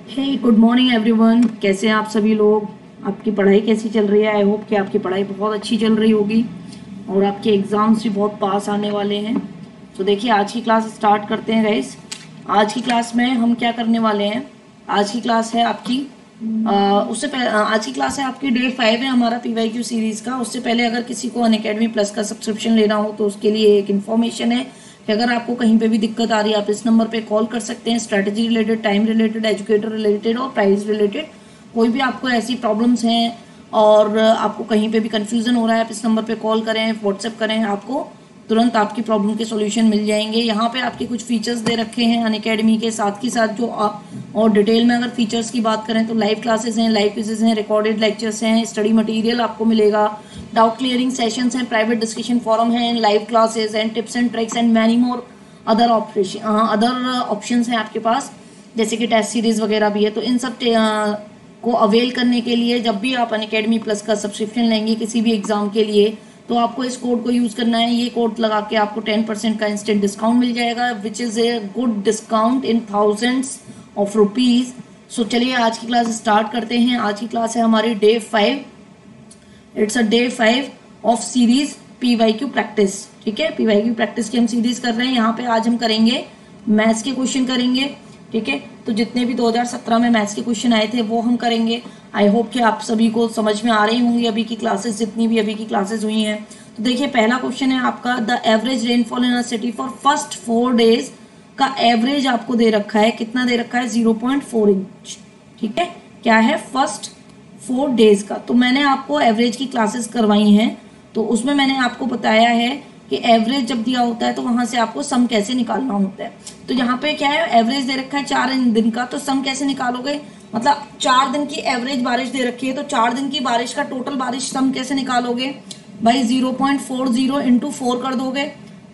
हे good morning everyone. कैसे हैं आप सभी लोग? आपकी पढ़ाई कैसी चल रही है? आई होप कि आपकी पढ़ाई बहुत अच्छी चल रही होगी और आपके एग्जाम्स भी बहुत पास आने वाले हैं। तो देखिए आज की क्लास स्टार्ट करते हैं गाइस। आज की क्लास में हम क्या करने वाले हैं? आज की क्लास है आपकी उससे पहले आज की क्लास है आपकी डे 5 है हमारा PYQ सीरीज का। उससे पहले अगर किसी को अनअकैडमी प्लस का सब्सक्रिप्शन लेना हो तो उसके लिए एक इन्फॉर्मेशन है कि अगर आपको कहीं पे भी दिक्कत आ रही है आप इस नंबर पे कॉल कर सकते हैं। Strategy related, time related, educator related और प्राइस रिलेटेड कोई भी आपको ऐसी प्रॉब्लम्स हैं और आपको कहीं पे भी कंफ्यूजन हो रहा है आप इस नंबर पे कॉल करें, व्हाट्सएप करें, आपको तुरंत आपकी प्रॉब्लम के सॉल्यूशन मिल जाएंगे। यहाँ पे आपके कुछ फीचर्स दे रखे हैं अनअकैडमी के साथ ही साथ जो और डिटेल में अगर फीचर्स की बात करें तो लाइव क्लासेस हैं, लाइव क्विजेस हैं, रिकॉर्डेड लेक्चर्स हैं, स्टडी मटेरियल आपको मिलेगा, डाउट क्लियरिंग सेशंस हैं, प्राइवेट डिस्कशन फोरम हैं, live classes and tips and tricks and many more other options हैं आपके पास, जैसे कि टेस्ट सीरीज वगैरह भी है। तो इन सब को अवेल करने के लिए जब भी आप अनअकैडमी प्लस का सब्सक्रिप्शन लेंगे किसी भी एग्जाम के लिए तो आपको इस कोड को यूज करना है। ये कोड लगा के आपको 10% का इंस्टेंट डिस्काउंट मिल जाएगा, which is a good discount in thousands of rupees. So चलिए आज की क्लास स्टार्ट करते हैं। आज की क्लास है हमारी day 5। It's a day 5 of series PYQ practice. ठीक है, PYQ प्रैक्टिस की हम सीरीज कर रहे हैं। यहाँ पे आज हम करेंगे मैथ्स के क्वेश्चन करेंगे। ठीक है, तो जितने भी 2017 में मैथ्स के क्वेश्चन आए थे वो हम करेंगे। आई होप कि आप सभी को समझ में आ रही होंगी अभी की क्लासेस, जितनी भी अभी की क्लासेस हुई हैं। तो देखिए पहला क्वेश्चन है आपका, the average rainfall in a city for first 4 days का एवरेज आपको दे रखा है। कितना दे रखा है? 0.4 इंच। ठीक है, क्या है? फर्स्ट 4 डेज का। तो मैंने आपको एवरेज की क्लासेस करवाई हैं तो उसमें मैंने आपको बताया है कि एवरेज जब दिया होता है तो वहां से आपको सम कैसे निकालना होता है। तो यहाँ पे क्या है, एवरेज दे रखा है 4 दिन का, तो सम कैसे निकालोगे? मतलब 4 दिन की एवरेज बारिश दे रखी है तो 4 दिन की बारिश का टोटल बारिश सम कैसे निकालोगे भाई? 0.40 इंटू 4 कर दोगे।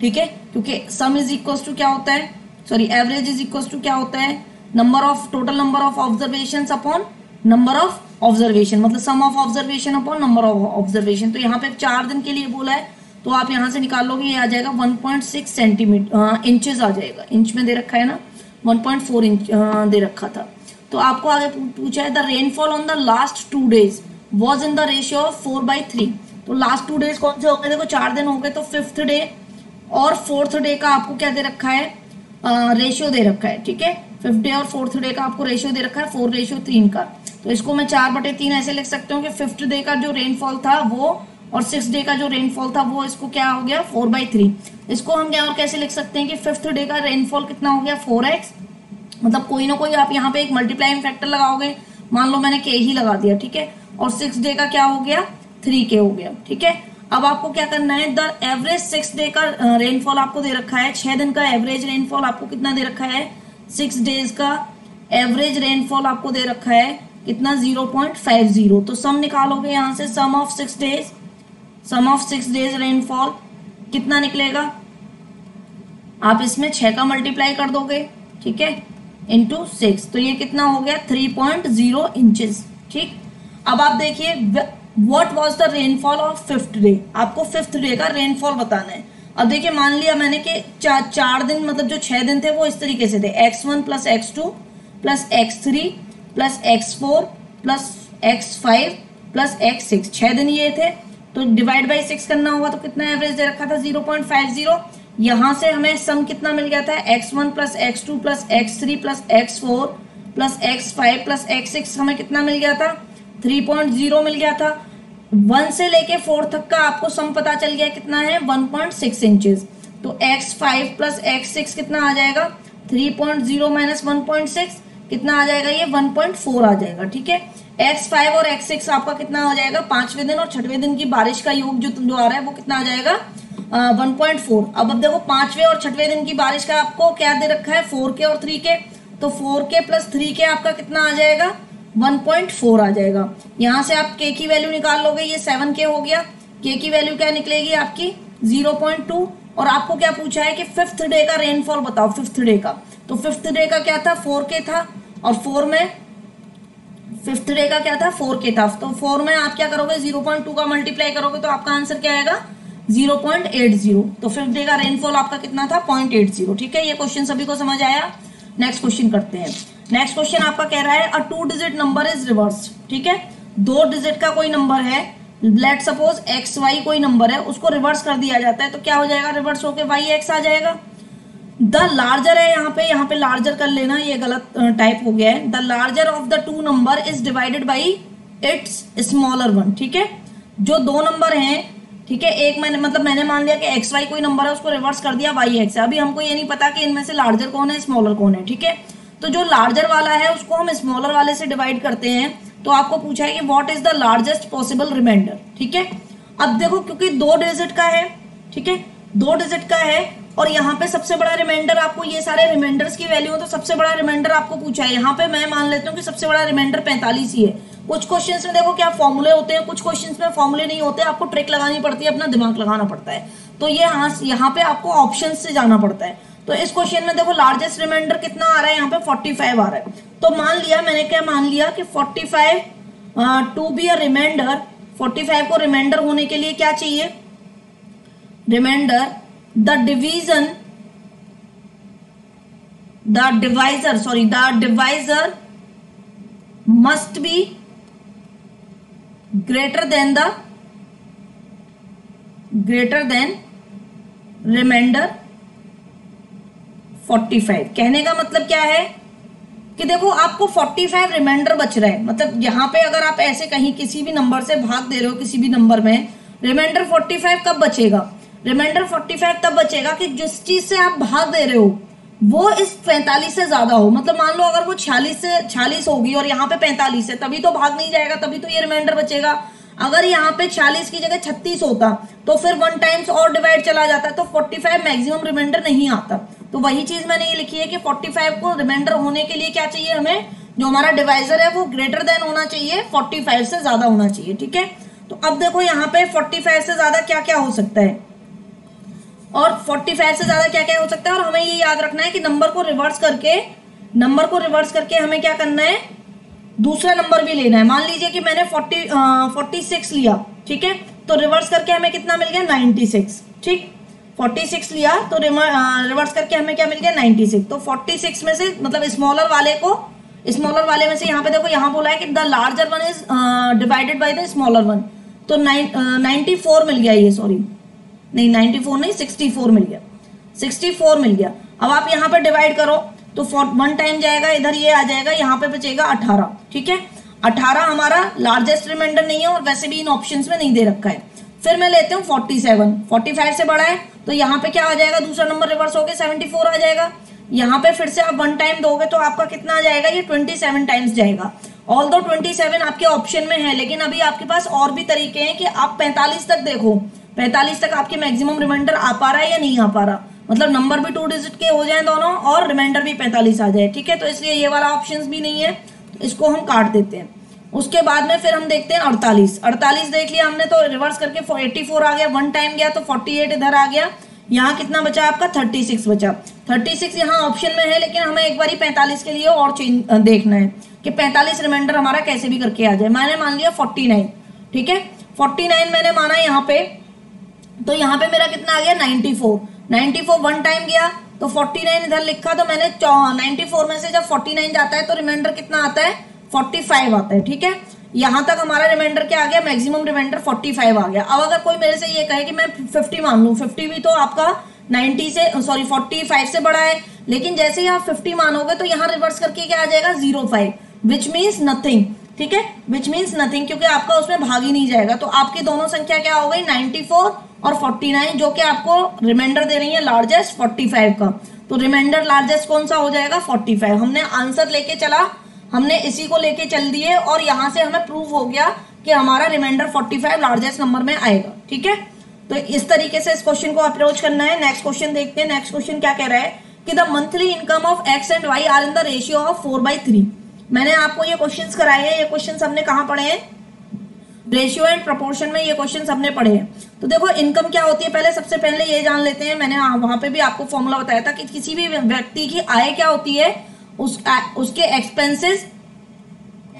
ठीक है, क्योंकि सम इज इक्वल टू क्या होता है, sorry average is equal to क्या होता है? Number of total number of observation upon number of observation, मतलब sum of observation upon number of observation. तो यहाँ पे 4 दिन के लिए बोला है तो आप यहां से निकालोगे, ये आ जाएगा 1.6 सेंटीमीटर इंचेस आ जाएगा। इंच में दे रखा है ना, 1.4 इंच दे रखा था। तो आपको आगे पूछा है the rainfall on the last 2 days was in the ratio of 4/3। तो लास्ट 2 डेज कौन से हो गए? देखो 4 दिन हो गए, तो 5th डे और 4th डे का आपको क्या दे रखा है? रेशियो दे रखा है। ठीक है, 5th डे और 4th डे का आपको रेशियो दे रखा है 4:3 का। तो इसको मैं 4/3 ऐसे लिख सकता हूँ कि 5th डे का जो रेनफॉल था वो और 6th डे का जो रेनफॉल था वो इसको क्या हो गया? 4/3। इसको हम क्या और कैसे लिख सकते हैं कि 5th डे का रेनफॉल कितना हो गया? 4x। मतलब कोई ना कोई आप यहाँ पे एक मल्टीप्लाइंग फैक्टर लगाओगे, मान लो मैंने k ही लगा दिया। ठीक है, और 6th डे का क्या हो गया? 3k हो गया। ठीक है, अब आपको क्या करना है, द एवरेज 6th डे का रेनफॉल आपको दे रखा है। 6 दिन का एवरेज रेनफॉल आपको कितना दे रखा है? 6 डेज का एवरेज रेनफॉल आपको दे रखा है कितना? 0.50। तो सम निकालोगे यहाँ से, sum of 6 days, sum of 6 days rainfall कितना निकलेगा? आप इसमें 6 का मल्टीप्लाई कर दोगे, ठीक है, इंटू 6, तो ये कितना हो गया? 3.0 इंचेस। ठीक, अब आप देखिए what was the rainfall of 5th day. आपको 5th डे का रेनफॉल बताना है। अब देखिए मान लिया मैंने कि 4 दिन, मतलब जो 6 दिन थे वो इस तरीके से थे, x1 plus x2 plus x3 plus x4 plus x5 plus x6, 6 दिन ये थे। तो डिवाइड बाई 6 करना होगा तो कितना एवरेज दे रखा था? 0.50। यहां से हमें सम कितना मिल गया था? x1 plus x2 plus x3 plus x4 plus x5 plus x6 हमें कितना मिल गया था? 3.0 मिल गया था। 1 से लेके 4 तक का आपको सम पता चल गया कितना है? 1.6 इंचेस। तो x5 प्लस x6 कितना आ जाएगा? 3.0 माइनस 1.6 कितना आ जाएगा? ये 1.4 आ जाएगा। ठीक है, x5 और x6 आपका कितना हो जाएगा? 5वें दिन और 6वें दिन की बारिश का योग जो आ रहा है वो कितना आ जाएगा? 1.4। अब देखो 5वें और 6वें दिन की बारिश का आपको क्या दे रखा है? 4k और 3k। तो 4k प्लस 3k आपका कितना आ जाएगा? 1.4 आ जाएगा। यहां से आप k की वैल्यू निकाल लोगे, ये 7k हो गया। k की वैल्यू क्या निकलेगी आपकी? 0.2। और आपको क्या पूछा है कि 5th डे का रेनफॉल बताओ। 5th डे का, तो 5th डे का क्या था? 4k था, और 4 में 5th डे का क्या था? 4k था। तो 4 में आप क्या करोगे? 0.2 का मल्टीप्लाई करोगे तो आपका आंसर क्या आएगा? 0.80। तो 5th डे का रेनफॉल आपका कितना था? 0.80। ठीक है, ये क्वेश्चन सभी को समझ आया? नेक्स्ट क्वेश्चन करते हैं। नेक्स्ट क्वेश्चन आपका कह रहा है अ 2 डिजिट नंबर इज रिवर्स, ठीक है, 2 डिजिट का कोई नंबर है, लेट सपोज XY कोई नंबर है, उसको रिवर्स कर दिया जाता है तो क्या हो जाएगा, रिवर्स होके YX आ जाएगा। द लार्जर है यहाँ पे लार्जर कर लेना, ये गलत टाइप हो गया है। The larger of the 2 number is divided by its smaller one, ठीक है, जो 2 नंबर हैं, ठीक है, एक मैंने मान लिया कि XY कोई नंबर है, उसको रिवर्स कर दिया YX है। अभी हमको ये नहीं पता कि इनमें से लार्जर कौन है स्मॉलर कौन है, ठीक है, तो जो लार्जर वाला है उसको हम स्मॉलर वाले से डिवाइड करते हैं। तो आपको पूछा है कि what is the largest possible remainder, ठीक है। अब देखो क्योंकि 2 डिजिट का है, ठीक है, 2 डिजिट का है और यहाँ पे सबसे बड़ा रिमाइंडर, आपको ये सारे रिमाइंडर्स की वैल्यू, तो सबसे बड़ा रिमाइंडर आपको पूछा है। यहाँ पे मैं मान लेता हूँ कि सबसे बड़ा रिमाइंडर 45 ही है। कुछ क्वेश्चंस में देखो क्या फॉर्मूले होते हैं, कुछ क्वेश्चंस में फॉर्मूले नहीं होते, आपको ट्रिक लगानी पड़ती है, अपना दिमाग लगाना पड़ता है। तो ये यहाँ पे आपको ऑप्शन से जाना पड़ता है। तो इस क्वेश्चन में देखो लार्जेस्ट रिमाइंडर कितना आ रहा है, यहाँ पे 45 आ रहा है। तो मान लिया, मैंने क्या मान लिया कि 45 टू बी अ रिमाइंडर, 45 को रिमाइंडर होने के लिए क्या चाहिए, remainder the divisor must be greater than remainder 45। कहने का मतलब क्या है कि देखो आपको 45 रिमाइंडर बच रहा है, मतलब यहाँ पे अगर आप ऐसे कहीं किसी भी नंबर से भाग दे रहे हो किसी भी नंबर में, रिमाइंडर 45 कब बचेगा, रिमाइंडर 45 तब बचेगा कि जिस चीज से आप भाग दे रहे हो वो इस 45 से ज्यादा हो। मतलब मान लो अगर वो 46 होगी और यहाँ पे 45 है, तभी तो भाग नहीं जाएगा, तभी तो ये रिमाइंडर बचेगा। अगर यहाँ पे 40 की जगह 36 होता तो फिर 1 टाइम्स और डिवाइड चला जाता, तो 45 मैक्सिमम रिमाइंडर नहीं आता। तो वही चीज मैंने ये लिखी है कि 45 को रिमाइंडर होने के लिए क्या चाहिए, हमें जो हमारा डिवाइजर है वो ग्रेटर देन होना चाहिए, 45 से ज्यादा होना चाहिए, ठीक है। तो अब देखो यहाँ पे 45 से ज्यादा क्या क्या हो सकता है, और 45 से ज्यादा क्या क्या हो सकता है, और हमें ये याद रखना है कि नंबर को रिवर्स करके हमें क्या करना है, दूसरा नंबर भी लेना है। मान लीजिए कि मैंने 46 लिया, ठीक है, तो रिवर्स करके हमें कितना मिल गया, 96, ठीक, 46 लिया तो रिवर्स करके हमें क्या मिल गया, 96। तो 46 में से मतलब स्मॉलर वाले में से यहाँ पे देखो, यहाँ बोला है कि the larger one is divided by the smaller one, तो 94 मिल गया, ये सॉरी नहीं 94 नहीं 64 मिल गया, 64 मिल गया। अब आप यहाँ पे डिवाइड करो तो 1 टाइम जाएगा, इधर ये आ जाएगा, यहाँ पे बचेगा 18, ठीक है। 18 हमारा लार्जेस्ट रिमाइंडर नहीं है और वैसे भी इन ऑप्शंस में नहीं दे रखा है। फिर मैं लेती हूँ 47, 45 से बड़ा है तो यहाँ पे क्या आ जाएगा, दूसरा नंबर रिवर्स होके 74 आ जाएगा। यहाँ पे फिर से आप 1 टाइम दोगे तो आपका कितना आ जाएगा, ये 27 टाइम्स जाएगा। ऑल्दो 27 आपके ऑप्शन में है, लेकिन अभी आपके पास और भी तरीके हैं कि आप 45 तक देखो, 45 तक आपके मैक्सिमम रिमाइंडर आ पा रहा है या नहीं आ पा रहा, मतलब नंबर भी 2 डिजिट के हो जाए दोनों और रिमाइंडर भी 45 आ जाए, ठीक है। तो इसलिए ये वाला ऑप्शंस भी नहीं है, तो इसको हम काट देते हैं। उसके बाद में फिर हम देखते हैं 48 देख लिया हमने, तो रिवर्स करके 84 आ गया, 1 टाइम गया तो 48 इधर आ गया। यहाँ कितना बचा आपका, 36 बचा। 36 यहाँ ऑप्शन में है, लेकिन हमें एक बार 45 के लिए और चेंज देखना है कि 45 रिमाइंडर हमारा कैसे भी करके आ जाए। मैंने मान लिया 49, ठीक है, 49 मैंने माना यहाँ पे, तो यहाँ पे मेरा कितना आ गया, 94 1 टाइम गया तो 49 इधर लिखा, तो मैंने 94 में से जब 49 जाता है तो रिमाइंडर कितना आता है, 45 आता है, ठीक है। यहाँ तक हमारा रिमाइंडर क्या आ गया, मैक्सिमम रिमाइंडर 45 आ गया। अब अगर कोई मेरे से ये कहे कि मैं 50 मान लूं, 50 भी तो आपका 45 से बड़ा है, लेकिन जैसे ही आप 50 मानोगे तो यहाँ रिवर्स करके क्या आ जाएगा, 05, विच मीन्स नथिंग, ठीक है, विच मीन्स नथिंग, क्योंकि आपका उसमें भाग ही नहीं जाएगा। तो आपकी दोनों संख्या क्या हो गई, 94 और 49, जो कि आपको रिमाइंडर दे रही है लार्जेस्ट 45 का। तो रिमाइंडर लार्जेस्ट कौन सा हो जाएगा, 45। हमने आंसर लेके चला, हमने इसी को लेके चल दिए और यहाँ से हमें प्रूव हो गया कि हमारा रिमाइंडर 45 लार्जेस्ट नंबर में आएगा, ठीक है। तो इस तरीके से इस क्वेश्चन को अप्रोच करना है। नेक्स्ट क्वेश्चन देखते हैं। नेक्स्ट क्वेश्चन क्या कह रहा है कि the monthly income of X and Y are in the ratio of 4/3। मैंने आपको ये क्वेश्चन कराए हैं, ये क्वेश्चन हमने कहाँ पढ़े हैं, रेशियो एंड प्रोपोर्शन में ये क्वेश्चन हमने पढ़े हैं। तो देखो इनकम क्या होती है, पहले सबसे पहले ये जान लेते हैं। मैंने वहां पे भी आपको फॉर्मूला बताया था कि किसी भी व्यक्ति की आय क्या होती है, उसके एक्सपेंसेस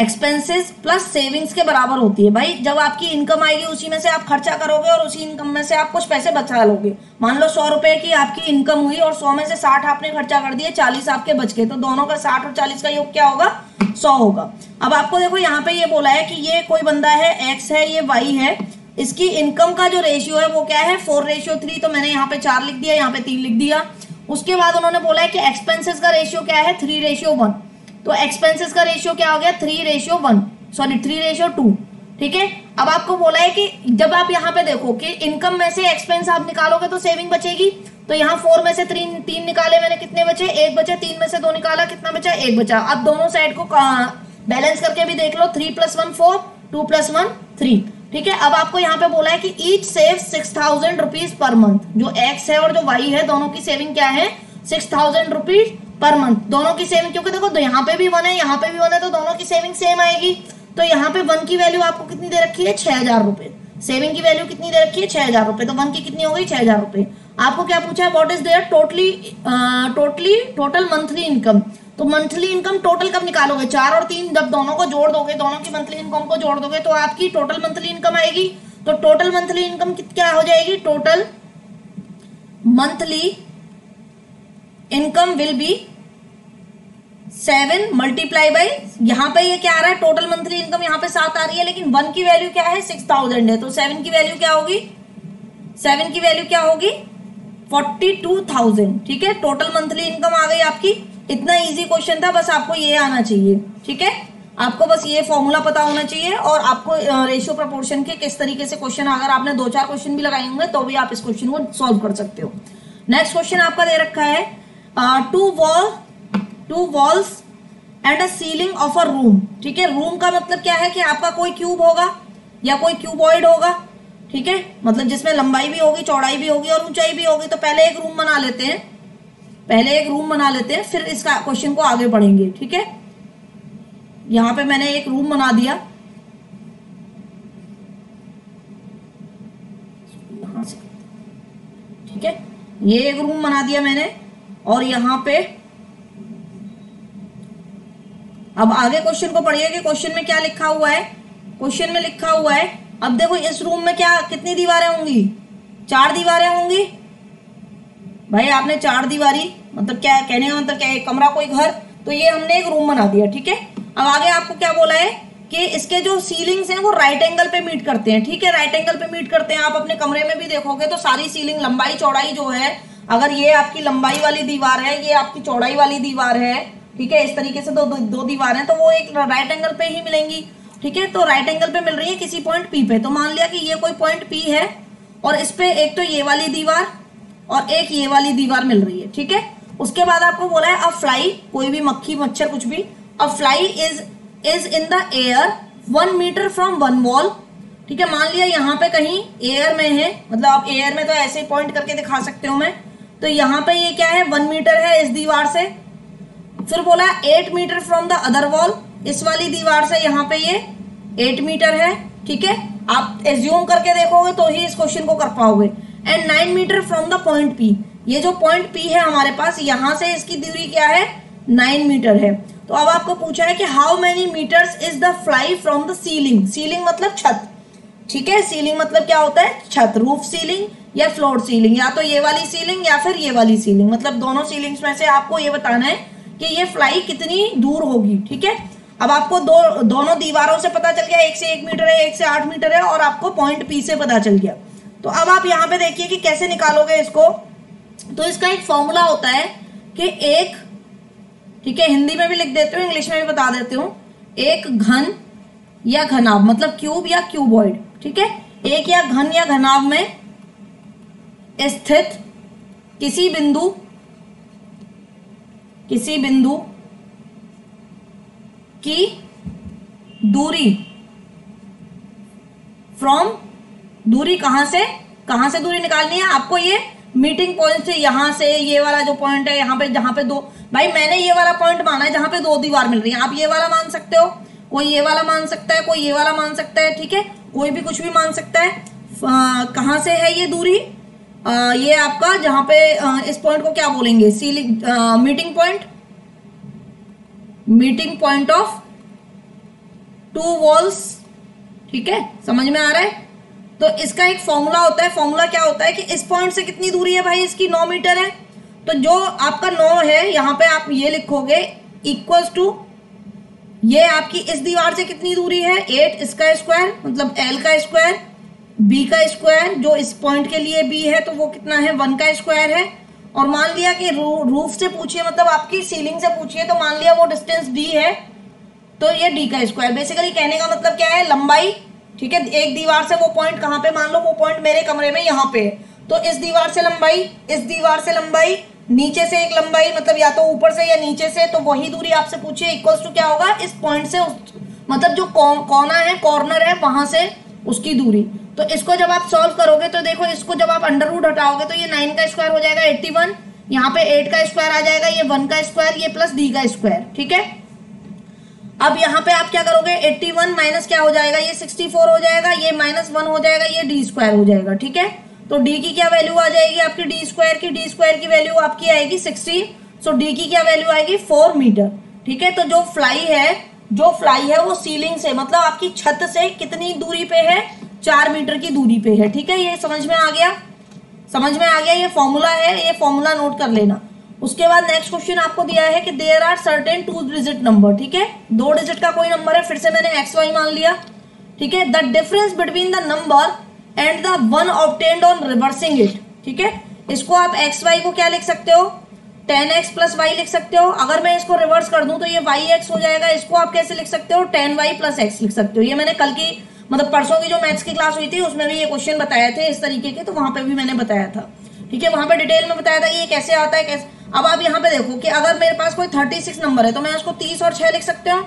एक्सपेंसेस प्लस सेविंग्स के बराबर होती है। भाई जब आपकी इनकम आएगी उसी में से आप खर्चा करोगे और उसी इनकम में से आप कुछ पैसे बचा लोगे। मान लो 100 रुपए की आपकी इनकम हुई और 100 में से 60 आपने खर्चा कर दिए, 40 आपके बच गए, तो दोनों का 60 और 40 का योग क्या होगा? 100 होगा। अब आपको देखो यहाँ पे ये बोला है कि ये कोई बंदा है, एक्स है, ये वाई है, इसकी इनकम का जो रेशियो है वो क्या है? 4:3। तो मैंने यहाँ पे 4 लिख दिया, यहाँ पे 3 लिख दिया। उसके बाद उन्होंने बोला है कि एक्सपेंसेस का रेशियो क्या है? 3:1। तो एक्सपेंसेस का रेशियो क्या हो गया? 3:2। ठीक है। अब आपको बोला है कि जब आप यहाँ पे देखो कि इनकम में से एक्सपेंस आप निकालोगे तो सेविंग बचेगी। तो यहाँ 4 में से 3 निकाले मैंने, कितने बचे? 1 बचे। 3 में से 2 निकाला, कितना बचा? 1 बचा। अब दोनों साइड को बैलेंस करके भी देख लो, 3 + 1 4, 2 + 1 3। ठीक है। अब आपको यहाँ पे बोला है कि each save 6000 rupees per month. जो एक्स है और जो वाई है, दोनों की सेविंग क्या है? 6000 रुपीज पर मंथ। दोनों की सेविंग, क्योंकि देखो यहाँ पे भी 1 है, यहाँ पे भी 1 है, तो दोनों की सेविंग सेम आएगी। तो यहाँ पे 1 की वैल्यू आपको कितनी दे रखी है? 6000 रुपए। सेविंग की वैल्यू कितनी दे रखी है? 6000 रुपए। तो 1 की कितनी हो गई? 6000 रुपए। आपको क्या पूछा है? What is their total monthly income. तो मंथली इनकम टोटल कब निकालोगे? 4 और 3 जब दोनों को जोड़ दोगे, दोनों की मंथली इनकम को जोड़ दोगे तो आपकी टोटल मंथली इनकम आएगी। तो टोटल मंथली इनकम क्या हो जाएगी? Total monthly income will be 7 × यहाँ पे ये क्या आ रहा है? टोटल मंथली इनकम यहाँ पे 7 आ रही है, लेकिन 1 की वैल्यू क्या है? 6000 है। तो 7 की वैल्यू क्या होगी? 7 की वैल्यू क्या होगी? 42,000। ठीक है। टोटल मंथली इनकम आ गई आपकी। इतना इजी क्वेश्चन था, बस आपको ये आना चाहिए। ठीक है। आपको बस ये फॉर्मूला पता होना चाहिए और आपको रेशियो प्रपोर्शन के किस तरीके से क्वेश्चन, अगर आपने 2-4 क्वेश्चन भी लगाए होंगे तो भी आप इस क्वेश्चन को सॉल्व कर सकते हो। नेक्स्ट क्वेश्चन आपका दे रखा है, two walls and a ceiling of a room. ठीक है। रूम का मतलब क्या है? कि आपका कोई क्यूब होगा या कोई क्यूबॉइड होगा। ठीक है। मतलब जिसमें लंबाई भी होगी, चौड़ाई भी होगी और ऊंचाई भी होगी। तो पहले एक रूम बना लेते हैं, फिर इसका क्वेश्चन को आगे बढ़ेंगे। ठीक है। यहां पे मैंने एक रूम बना दिया, ठीक है। ये एक रूम बना दिया मैंने और यहां पे अब आगे क्वेश्चन को पढ़िए कि क्वेश्चन में क्या लिखा हुआ है। क्वेश्चन में लिखा हुआ है, अब देखो इस रूम में क्या कितनी दीवारें होंगी? 4 दीवारें होंगी। भाई आपने 4 दीवारी मतलब क्या कहने का मतलब क्या है? कमरा कोई घर। तो ये हमने एक रूम बना दिया। ठीक है। अब आगे आपको क्या बोला है कि इसके जो सीलिंग्स हैं वो राइट एंगल पे मीट करते हैं। ठीक है। राइट एंगल पे मीट करते हैं। आप अपने कमरे में भी देखोगे तो सारी सीलिंग लंबाई चौड़ाई जो है, अगर ये आपकी लंबाई वाली दीवार है, ये आपकी चौड़ाई वाली दीवार है, ठीक है, इस तरीके से दो दीवार हैं, तो वो एक राइट एंगल पे ही मिलेंगी। ठीक है। तो राइट एंगल पे मिल रही है किसी पॉइंट पी पे। तो मान लिया कि ये कोई पॉइंट पी है और इस पे एक तो ये वाली दीवार और एक ये वाली दीवार मिल रही है। ठीक है। उसके बाद आपको बोला है अ फ्लाई, कोई भी मक्खी मच्छर कुछ भी, a fly is in the air 1 meter from 1 wall. ठीक है। मान लिया यहाँ पे कहीं एयर में है, मतलब आप एयर में तो ऐसे पॉइंट करके दिखा सकते हो मैं। तो यहाँ पे ये क्या है? 1 मीटर है इस दीवार से। फिर बोला 8 meter from the other wall, इस वाली दीवार से यहाँ पे ये 8 मीटर है। ठीक है। आप एज्यूम करके देखोगे तो ही इस क्वेश्चन को कर पाओगे। And 9 meter from the point P, ये जो पॉइंट पी है हमारे पास, यहां से इसकी दूरी क्या है? 9 मीटर है। तो अब आपको पूछा है कि how many meters is the fly from the ceiling. Ceiling मतलब छत। ठीक है। सीलिंग मतलब क्या होता है? छत। रूफ सीलिंग या फ्लोर सीलिंग, या तो ये वाली सीलिंग या फिर ये वाली सीलिंग, मतलब दोनों सीलिंग्स में से आपको ये बताना है कि ये फ्लाई कितनी दूर होगी। ठीक है। अब आपको दोनों दीवारों से पता चल गया, एक से 1 मीटर है, एक से 8 मीटर है, और आपको पॉइंट पी से पता चल गया। तो अब आप यहाँ पे देखिए कि कैसे निकालोगे इसको। तो इसका एक फॉर्मूला होता है कि एक, ठीक है, हिंदी में भी लिख देते हो, इंग्लिश में भी बता देती हूँ, एक घन या घनाभ मतलब क्यूब या क्यूबॉइड। ठीक है। एक या घन या घनाभ में स्थित किसी बिंदु की दूरी फ्रॉम, दूरी कहां से दूरी निकालनी है आपको? ये मीटिंग पॉइंट से, यहां से ये वाला जो पॉइंट है यहाँ पे, जहां पे 2, भाई मैंने ये वाला पॉइंट माना है जहां पे 2 दीवार मिल रही है। आप ये वाला मान सकते हो, कोई ये वाला मान सकता है, कोई ये वाला मान सकता है। ठीक है। कोई भी कुछ भी मान सकता है। कहां से है ये दूरी? ये आपका जहां पे इस पॉइंट को क्या बोलेंगे? मीटिंग पॉइंट ऑफ 2 वॉल्स, ठीक है, समझ में आ रहा है। तो इसका एक फॉर्मूला होता है, फॉर्मूला क्या होता है कि इस पॉइंट से कितनी दूरी है भाई, इसकी 9 मीटर है। तो जो आपका 9 है यहाँ पे आप ये लिखोगे इक्वल्स टू, ये आपकी इस दीवार से कितनी दूरी है 8, इसका स्क्वायर मतलब l का स्क्वायर, b का स्क्वायर, जो इस पॉइंट के लिए b है तो वो कितना है 1 का स्क्वायर है। और मान लिया कि रूफ से पूछिए, मतलब आपकी सीलिंग से पूछिए, तो मान लिया वो डिस्टेंस d है, तो ये d का स्क्वायर। बेसिकली कहने का मतलब क्या है, लंबाई, ठीक है, एक दीवार से वो पॉइंट कहाँ पे, मान लो वो पॉइंट मेरे कमरे में यहाँ पे है, तो इस दीवार से लंबाई, इस दीवार से लंबाई, नीचे से एक लंबाई, मतलब या तो ऊपर से या नीचे से, तो वही दूरी आपसे पूछिए इक्वल्स टू क्या होगा, इस पॉइंट से मतलब जो कोना है, कॉर्नर है, वहां से उसकी दूरी। तो इसको जब आप सॉल्व करोगे तो देखो, इसको जब आप अंडर रूट हटाओगे तो ये 9 का स्क्वायर हो जाएगा 81, यहाँ पे 8 का स्क्वायर आ जाएगा, ये 1 का स्क्वायर, ये प्लस d का स्क्वायर, ठीक है। अब यहाँ पे आप क्या करोगे, 81 माइनस क्या हो जाएगा, ये 64 हो जाएगा, ये -1 हो जाएगा, ये d स्क्वायर हो जाएगा, ठीक है। तो d की क्या वैल्यू आ जाएगी आपकी, d स्क्वायर की वैल्यू आपकी आएगी 60, सो d की क्या वैल्यू आएगी 4 मीटर, ठीक है। तो जो फ्लाई है वो सीलिंग से, मतलब आपकी छत से कितनी दूरी पे है, 4 मीटर की दूरी पे है, ठीक है। ये समझ में आ गया, ये फॉर्मूला है, ये फॉर्मूला नोट कर लेना। उसके बाद नेक्स्ट क्वेश्चन आपको दिया है कि there are certain 2 digit number, ठीक है, 2 डिजिट का कोई नंबर है, फिर से मैंने XY मान लिया, ठीक है। The difference between the number and the one obtained on reversing it, ठीक है। इसको आप XY को क्या लिख सकते हो, 10x प्लस y लिख सकते हो। अगर मैं इसको रिवर्स कर दूं तो ये yx हो जाएगा, इसको आप कैसे लिख सकते हो, 10y प्लस x लिख सकते हो। ये मैंने कल की मतलब परसों की जो मैथ्स की क्लास हुई थी उसमें भी ये क्वेश्चन बताए थे इस तरीके के, तो वहां पे भी मैंने बताया था, ठीक है, वहां पे डिटेल में बताया था ये कैसे आता है, कैसे। अब आप यहाँ पे देखो कि अगर मेरे पास कोई 36 नंबर है तो मैं उसको 30 और 6 लिख सकते हो।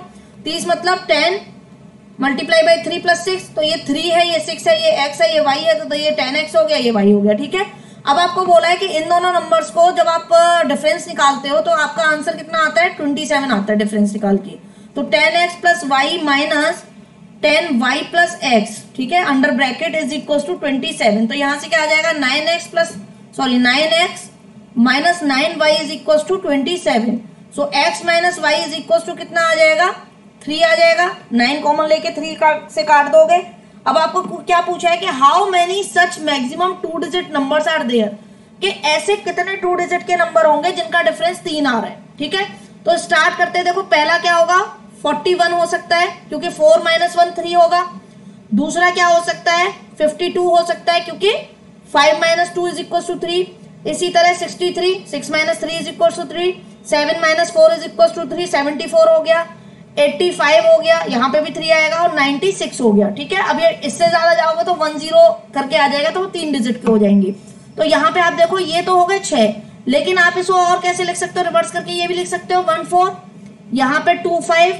30 मतलब 10 मल्टीप्लाई बाई 3 प्लस 6, तो ये 3 है, ये 6 है, ये x है, ये y है, तो ये 10x हो गया, ये y हो गया, ठीक है। अब आपको बोला है कि इन दोनों नंबर्स को जब आप डिफरेंस निकालते हो तो आपका आंसर कितना आता है, 27 आता है डिफरेंस निकाल के। तो 10x plus Y minus 10y plus x, ठीक है, under bracket is equal to 27। तो यहाँ से क्या आ जाएगा, 9x minus 9y is equal to 27। So x minus y is equal to कितना आ जाएगा, 3 आ जाएगा। 9 कॉमन लेके 3 से काट दोगे। अब आपको क्या पूछा है कि how many such maximum 2 digit numbers are there, कि ऐसे कितने 2 डिजिट के नंबर होंगे जिनका डिफरेंस 3 आ रहा है, ठीक है। तो स्टार्ट करते हैं, देखो पहला क्या होगा, 41 हो सकता है क्योंकि 4 माइनस 1 3 होगा। दूसरा क्या हो सकता है, 52 हो सकता है क्योंकि 5 माइनस 2 इज इक्वल टू 3। इसी तरह 63, 6 minus 3 is equal to 3, 7 minus 4 is equal to 3, 74 हो गया, 85 हो गया, यहाँ पे भी 3 आएगा, और 96 हो गया, ठीक है। अब ये इससे ज्यादा जाओगे तो 10 करके आ जाएगा, तो वो 3 डिजिट के हो जाएंगे। तो यहाँ पे आप देखो ये तो हो गए 6, लेकिन आप इसको और कैसे लिख सकते हो, रिवर्स करके ये भी लिख सकते हो 14, यहाँ पे 25,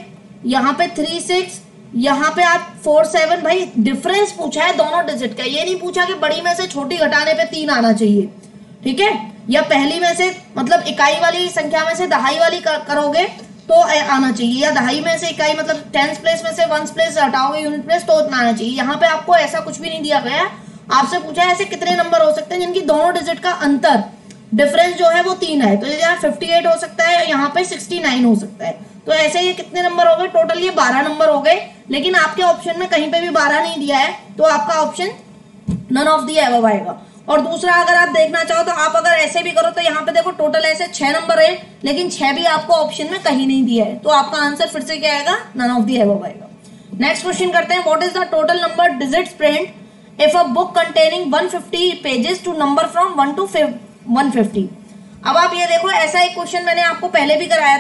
यहाँ पे 36, यहाँ पे आप 47। भाई डिफरेंस पूछा है दोनों डिजिट का, ये नहीं पूछा कि बड़ी में से छोटी घटाने पे 3 आना चाहिए, ठीक है, या पहली में से मतलब इकाई वाली संख्या में से दहाई वाली करोगे तो आना चाहिए, या दहाई में से इकाई मतलब टेंस प्लेस में से वंस प्लेस हटाओगे यूनिट प्लेस तो उतना आना चाहिए। यहाँ पे आपको ऐसा कुछ भी नहीं दिया गया, आपसे पूछा है ऐसे कितने नंबर हो सकते हैं जिनकी दोनों डिजिट का अंतर डिफरेंस जो है वो 3 है। तो यहाँ 58 हो सकता है, यहाँ पे 69 हो सकता है। तो ऐसे ये कितने नंबर हो गए, टोटल ये 12 नंबर हो गए, लेकिन आपके ऑप्शन में कहीं पे भी 12 नहीं दिया है, तो आपका option none of the above आएगा। और दूसरा अगर आप देखना चाहो तो आप अगर ऐसे भी करो तो यहाँ पे देखो टोटल ऐसे 6 नंबर है, लेकिन 6 भी आपको ऑप्शन में कहीं नहीं दिया है, तो आपका आंसर फिर से क्या आएगा, नन ऑफ द अबव आएगा। नेक्स्ट क्वेश्चन करते हैं, what is the total number digits print if a book containing 150 pages to number from 1 to 150। अब आप ये देखो, ऐसा एक क्वेश्चन मैंने आपको पहले भी कराया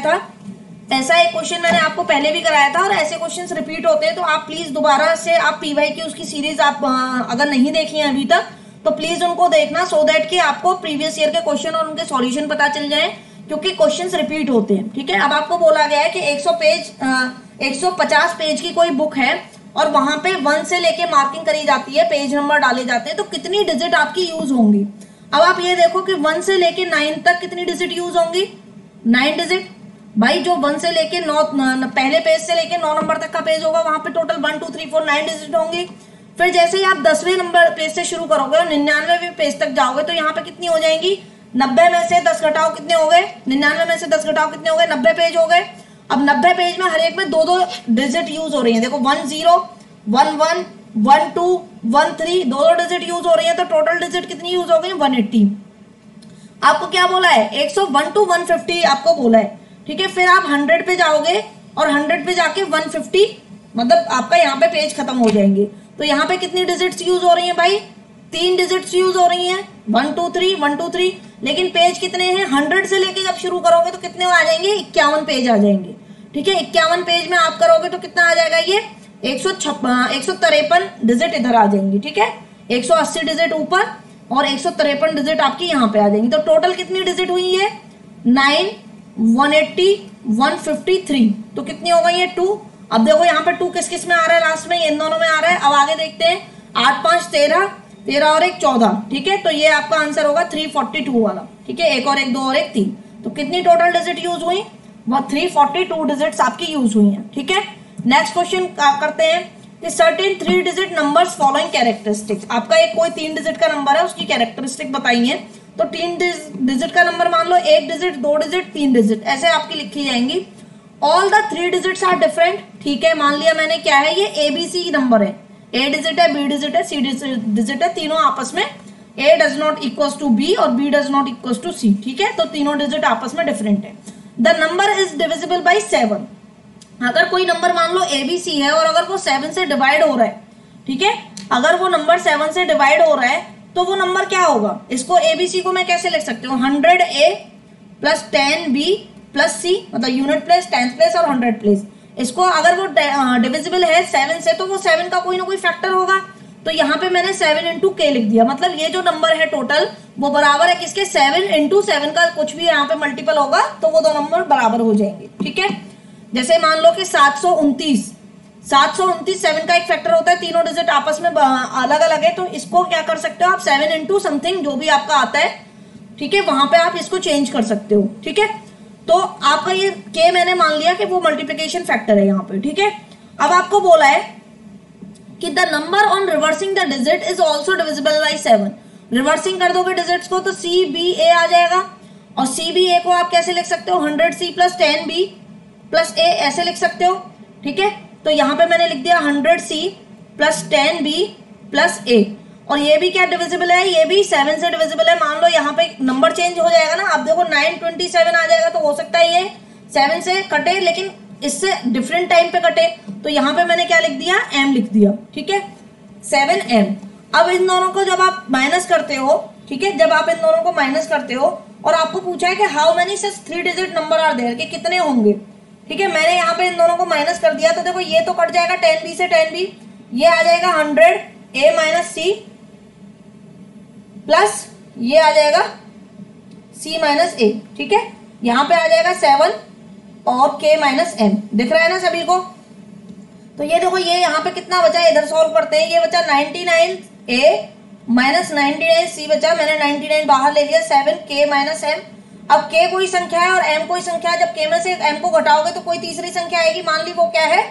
था, और ऐसे क्वेश्चंस रिपीट होते हैं, तो आप प्लीज दोबारा से आप PYQ की सीरीज आप अगर नहीं देखी है अभी तक तो प्लीज उनको देखना, सो दैट कि आपको प्रीवियस ईयर के क्वेश्चन और उनके सॉल्यूशन पता चल जाए, क्योंकि क्वेश्चंस रिपीट होते हैं, ठीक है। अब आपको बोला गया है कि 150 पेज की कोई बुक है और वहां पे 1 से लेके मार्किंग करी जाती है, पेज नंबर डाले जाते हैं, तो कितनी डिजिट आपकी यूज होंगी। अब आप ये देखो कि 1 से लेके 9 तक कितनी डिजिट यूज होंगी, 9 डिजिट। भाई जो 1 से लेके 9 पहले पेज से लेके 9 नंबर तक का पेज होगा, वहां पे टोटल 1 2 3 4 9 डिजिट होंगी। फिर जैसे ही आप 10वें नंबर पेज से शुरू करोगे और 99वें पेज तक जाओगे तो यहाँ पे कितनी हो जाएंगी, 90 में से 10 घटाओ कितने हो गए, 99 में से 10 घटाओ कितने हो गए, 90 पेज हो गए। अब 90 पेज में हर एक में 2-2 डिजिट यूज हो रही है। देखो 10, 11, 12, 13 2-2 डिजिट यूज हो रही है, तो टोटल डिजिट कितनी यूज हो गई? 180। आपको क्या बोला है? 101 to 150 आपको बोला है, ठीक है। फिर आप 100 पे जाओगे और 100 पे जाके 150, मतलब आपका यहाँ पे पेज खत्म हो जाएंगे। तो यहाँ पे कितनी डिजिट्स यूज हो रही हैं भाई? 3 डिजिट्स यूज हो रही हैं, 1 2 3 1 2 3। लेकिन पेज कितने हैं? 100 से लेके जब शुरू करोगे तो कितने आ जाएंगे? 51 पेज आ जाएंगे, ठीक है। 51 पेज में आप करोगे तो कितना आ जाएगा? ये 153 डिजिट इधर आ जाएंगी, ठीक है। 180 डिजिट ऊपर और 153 डिजिट आपकी यहाँ पे आ जाएंगी। तो टोटल कितनी डिजिट हुई है? 9, 180, 153। तो कितनी हो गई है? 2। अब देखो यहाँ पे 2 किस किस में आ रहा है? लास्ट में इन दोनों में आ रहा है। अब आगे देखते हैं। 8 5 13, 13 और 1 14, ठीक है। तो ये आपका आंसर होगा 342 वाला, ठीक है। 1 और 1 2 और 1 3। तो कितनी टोटल डिजिट यूज हुई? वो 342 डिजिट्स आपकी यूज हुई हैं, ठीक है। नेक्स्ट क्वेश्चन करते हैं कि certain 3 digit numbers following characteristics. आपका एक कोई 3 डिजिट का नंबर है, उसकी कैरेक्टरिस्टिक बताई है। तो 3 डिजिट का नंबर मान लो, 1 डिजिट, 2 डिजिट, 3 डिजिट, ऐसे आपकी लिखी जाएंगी। All the 3 digits are different, ठीक है। मान लिया मैंने क्या है, ये ABC नंबर है। A डिजिट है, B डिजिट है, C डिजिट है, तीनों आपस में A does not equals to B और B does not equals to C, ठीक है। तो तीनों डिजिट आपस में डिफरेंट है। The number is divisible by 7। अगर कोई नंबर मान लो ABC है और अगर वो 7 से डिवाइड हो रहा है, ठीक है, अगर वो नंबर 7 से डिवाइड हो रहा है तो वो नंबर क्या होगा? इसको ABC को मैं कैसे लिख सकती हूँ? 100A plus 10B plus C, मतलब यूनिट प्लेस, टेंथ प्लेस और 100 प्लेस। इसको अगर वो डिविजिबल है 7 से तो वो 7 का कोई ना कोई फैक्टर होगा। तो यहाँ पे मैंने 7 इंटू K लिख दिया। मतलब ये जो नंबर है टोटल वो बराबर है किसके? 7 इंटू 7 का कुछ भी यहाँ पे मल्टीपल होगा तो वो दो नंबर बराबर हो जाएंगे, ठीक है। जैसे मान लो कि 729 729 का एक फैक्टर होता है, तीनों डिजिट आपस में अलग अलग है। तो इसको क्या कर सकते हो आप? 7 इंटू समथिंग जो भी आपका आता है, ठीक है, वहां पे आप इसको चेंज कर सकते हो, ठीक है। तो आपका ये K मैंने मान लिया कि वो मल्टीप्लिकेशन फैक्टर है यहाँ पे, ठीक है। अब आपको बोला है कि the number on reversing the digit is also divisible by 7। Reversing कर दोगे डिजिट्स को तो CBA आ जाएगा। और CBA को आप कैसे लिख सकते हो? 100C plus 10B plus A, ऐसे लिख सकते हो, ठीक है। तो यहाँ पे मैंने लिख दिया 100C plus 10B plus A। और ये भी क्या डिविजिबल है? ये भी 7 से डिविजिबल है। मान लो यहाँ पे नंबर चेंज हो जाएगा ना, अब देखो 927 आ जाएगा। तो हो सकता है ये 7 से कटे लेकिन इससे डिफरेंट टाइम पे कटे। तो यहाँ पे मैंने क्या लिख दिया? M लिख दिया, ठीक है, 7M। अब इन दोनों को जब आप माइनस करते हो, ठीक है, जब आप इन दोनों को माइनस करते हो और आपको पूछा है कि how many such 3 digit number are there, कि कितने होंगे, ठीक है। मैंने यहाँ पे इन दोनों को माइनस कर दिया। तो देखो ये तो कट जाएगा 10B से 10B, ये आ जाएगा 100A माइनस C प्लस ये आ जाएगा C माइनस A, ठीक है। यहाँ पे आ जाएगा 7 और K माइनस M। दिख रहा है ना सभी को? तो ये देखो, ये यहाँ पे कितना बचा है, इधर सॉल्व करते हैं। ये बचा 99A माइनस 99C बचा, मैंने 99 बाहर ले लिया, 7K माइनस M। अब K कोई संख्या है और M कोई संख्या है। जब K में से M को घटाओगे तो कोई तीसरी संख्या आएगी। मान ली वो क्या है?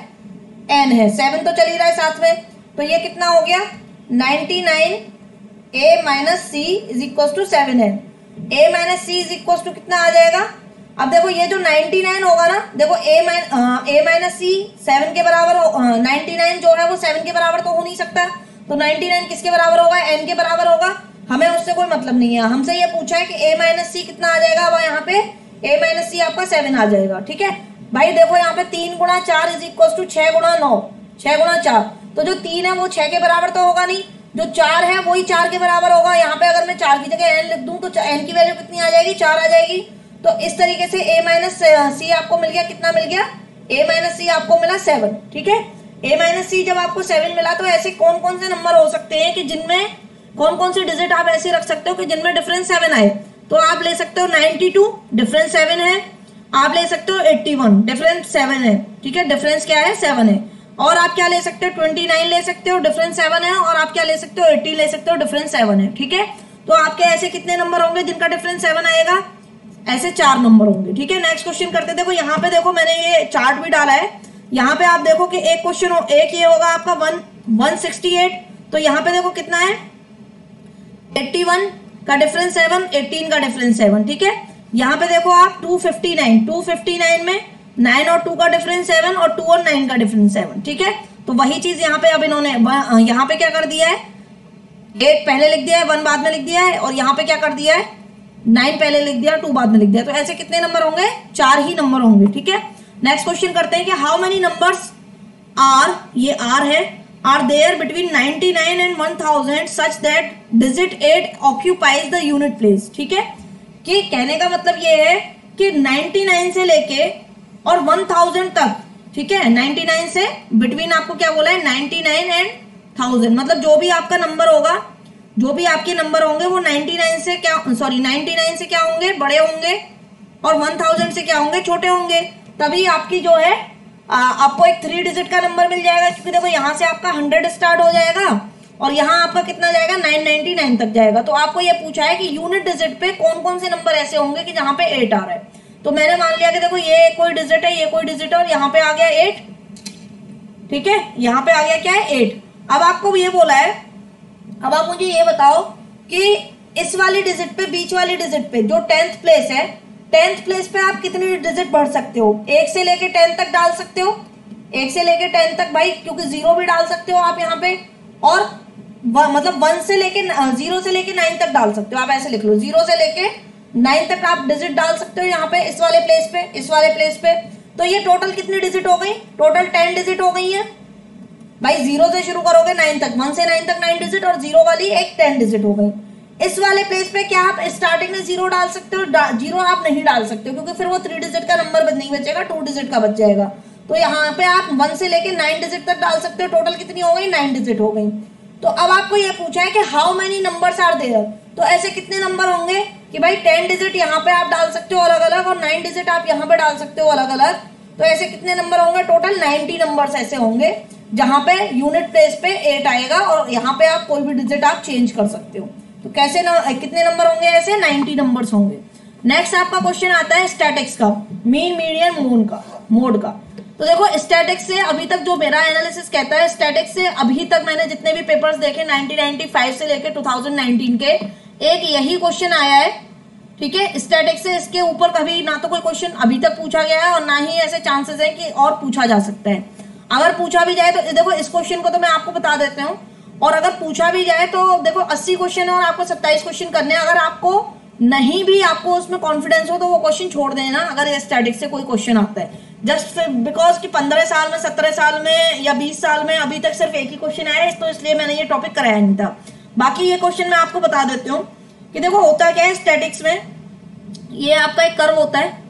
N है। 7 तो चल ही रहा है साथ में। तो ये कितना हो गया? 99A minus C is equal to 7N। A minus C is equal to कितना आ जाएगा? अब देखो ये जो 99 होगा ना, देखो A माइनस C 7 के बराबर 99 जो है वो 7 के बराबर तो हो नहीं सकता। तो 99 किसके बराबर होगा? N के बराबर होगा। हमें उससे कोई मतलब नहीं है। हमसे ये पूछा है कि A माइनस C कितना आ जाएगा। अब यहाँ पे A माइनस C आपका 7 आ जाएगा, ठीक है भाई। देखो यहाँ पे 3 गुणा 4 इज इक्वल टू 6 गुणा 9, 6 गुणा 4। तो जो 3 है वो 6 के बराबर तो होगा नहीं, जो 4 है वही 4 के बराबर होगा। यहाँ पे अगर मैं 4 की जगह N लिख दूं तो N की वैल्यू कितनी आ जाएगी? 4 आ जाएगी। तो इस तरीके से A माइनस C आपको मिल गया। कितना मिल गया? A माइनस C आपको मिला 7, ठीक है। A माइनस C जब आपको 7 मिला तो ऐसे कौन कौन से नंबर हो सकते हैं कि जिनमें, कौन कौन से डिजिट आप ऐसे रख सकते हो कि जिनमें डिफरेंस 7 आए? तो आप ले सकते हो 92, डिफरेंस 7 है। आप ले सकते हो 81, डिफरेंस 7 है, ठीक है, डिफरेंस क्या है? 7 है। और आप क्या ले सकते हो? 29 ले सकते हो, डिफरेंस 7 है। और आप क्या ले सकते हो? 80 ले सकते हो, डिफरेंस 7 है, ठीक है। तो आपके ऐसे कितने नंबर होंगे जिनका डिफरेंस 7 आएगा? ऐसे 4 नंबर होंगे, ठीक है। नेक्स्ट क्वेश्चन करते हैं। देखो यहाँ पे देखो मैंने ये चार्ट भी डाला है। यहाँ पे आप देखो कि एक क्वेश्चन एक ये होगा आपका 168। तो यहाँ पे देखो कितना है? 81 का डिफरेंस 7, 18 का डिफरेंस 7, ठीक है। यहाँ पे देखो आप 259 में 9 और 2 का डिफरेंस 7 और 2 और 9 का डिफरेंस 7, ठीक है। तो वही चीज यहाँ पे अब इन्होंने यहाँ पे क्या कर दिया है, 8 पहले लिख दिया है, 1 बाद में लिख दिया है, और यहाँ पे क्या कर दिया है, 9 पहले लिख दिया, 2 बाद में लिख दिया। तो ऐसे कितने नंबर होंगे, 4 ही नंबर होंगे, ठीक है। नेक्स्ट क्वेश्चन करते हैं कि हाउ मेनी नंबर्स आर, ये आर है, are there between 99 and 1000 such that digit 8 occupies the unit place, ठीक है। कि कहने का मतलब ये है कि 99 से लेके और 1000 तक, ठीक है, 99 से बिटवीन आपको क्या बोला है, 99 एंड 1000, मतलब जो भी आपका नंबर होगा, जो भी आपके नंबर होंगे वो 99 से क्या, सॉरी 99 से क्या होंगे, बड़े होंगे, और 1000 से क्या होंगे, छोटे होंगे। तभी आपकी जो है आपको एक 3 डिजिट का नंबर मिल जाएगा, क्योंकि देखो यहाँ से आपका 100 स्टार्ट हो जाएगा और यहाँ आपका कितना जाएगा, 999 तक जाएगा। तो आपको ये पूछा है कि यूनिट डिजिट पे कौन कौन से नंबर ऐसे होंगे कि जहां पे 8 आ रहा है। तो मैंने मान लिया कि देखो ये कोई डिजिट है, ये कोई डिजिट है, और यहाँ पे आ गया 8, ठीक है, यहाँ पे आ गया क्या है, 8। अब आपको ये बोला है, अब आप मुझे ये बताओ कि इस वाली डिजिट पे, बीच वाली डिजिट पे जो 10th प्लेस है, 10th प्लेस पे आप कितने डिजिट बढ़ सकते हो, 1 से लेके 10 तक डाल सकते हो, 1 से लेके 10 तक भाई, क्योंकि 0 भी डाल सकते हो आप यहाँ पे, और मतलब 1 से लेके 0 से लेके 9 तक डाल सकते हो, आप ऐसे लिख लो, 0 से लेके 9 तक आप डिजिट डाल सकते हो यहाँ पे, इस वाले प्लेस पे, इस वाले प्लेस पे। तो ये टोटल कितनी डिजिट हो गई, टोटल 10 डिजिट हो गई है भाई। 0 से शुरू करोगे 9 तक, 1 से 9 तक 9 डिजिट, और 0 वाली एक 10 डिजिट हो गई। इस वाले प्लेस पे क्या आप स्टार्टिंग में 0 डाल सकते हो, 0 आप नहीं डाल सकते हो, क्योंकि फिर वो 3 डिजिट का नंबर नहीं बचेगा, 2 डिजिट का बच जाएगा। तो यहाँ पे आप 1 से लेके 9 डिजिट तक डाल सकते हो, टोटल कितनी हो गई, 9 डिजिट हो गई। तो अब आपको ये पूछा है कि how many numbers are there, तो ऐसे कितने नंबर होंगे कि भाई 10 डिजिट यहाँ पे आप डाल सकते हो अलग अलग, और 9 डिजिट आप यहाँ पे डाल सकते हो अलग अलग। तो ऐसे कितने नंबर होंगे, टोटल 90 नंबर्स ऐसे होंगे जहां पे यूनिट प्लेस पे 8 आएगा, और यहाँ पे आप कोई भी डिजिट आप चेंज कर सकते हो। तो कैसे कितने नंबर होंगे, ऐसे 90 नंबर्स होंगे। नेक्स्ट आपका क्वेश्चन आता है स्टैटिक्स का, मीन मीडियन मोड का। तो देखो स्टैटिक्स से अभी तक जो मेरा एनालिसिस कहता है, स्टैटिक्स से अभी तक मैंने जितने भी पेपर्स देखे 1995 से लेके 2019 के, एक यही क्वेश्चन आया है, ठीक है। स्टैटिक्स से इसके ऊपर कभी ना तो कोई क्वेश्चन अभी तक पूछा गया है, और ना ही ऐसे चांसेस है कि और पूछा जा सकता है। अगर पूछा भी जाए तो देखो इस क्वेश्चन को तो मैं आपको बता देता हूँ, और अगर पूछा भी जाए तो देखो 80 क्वेश्चन है और आपको 27 क्वेश्चन करने हैं। अगर आपको नहीं भी आपको उसमें कॉन्फिडेंस हो तो वो क्वेश्चन छोड़ देना, अगर स्टैटिक्स से कोई क्वेश्चन आता है, जस्ट बिकॉज कि 15 साल में, 17 साल में या 20 साल में अभी तक सिर्फ एक ही क्वेश्चन आया है, तो इसलिए मैंने ये टॉपिक कराया नहीं था। बाकी ये क्वेश्चन मैं आपको बता देती हूँ कि देखो होता क्या है स्टैटिक्स में, ये आपका एक कर्व होता है,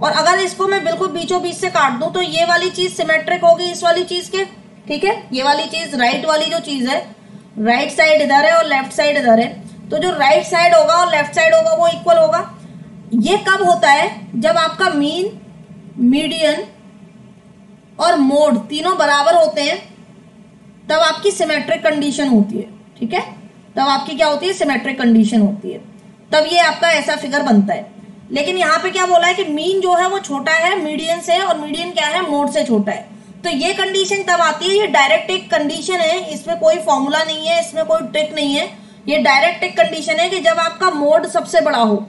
और अगर इसको मैं बिल्कुल बीचों बीच से काट दूं तो ये वाली चीज सिमेट्रिक होगी इस वाली चीज के, ठीक है। ये वाली चीज, राइट वाली जो चीज है, राइट साइड इधर है और लेफ्ट साइड इधर है, तो जो राइट साइड होगा और लेफ्ट साइड होगा वो इक्वल होगा। ये कब होता है, जब आपका मीन, मीडियन और मोड तीनों बराबर होते हैं, तब आपकी सिमेट्रिक कंडीशन होती है, ठीक है। तब आपकी क्या होती है, सिमेट्रिक कंडीशन होती है, तब ये आपका ऐसा फिगर बनता है। लेकिन यहाँ पे क्या बोला है कि मीन जो है वो छोटा है मीडियन से, और मीडियन क्या है, मोड से छोटा है। तो ये कंडीशन तब आती है, ये डायरेक्ट एक कंडीशन है, इसमें कोई फॉर्मूला नहीं है, इसमें कोई ट्रिक नहीं है, ये डायरेक्ट एक कंडीशन है कि जब आपका मोड सबसे बड़ा हो,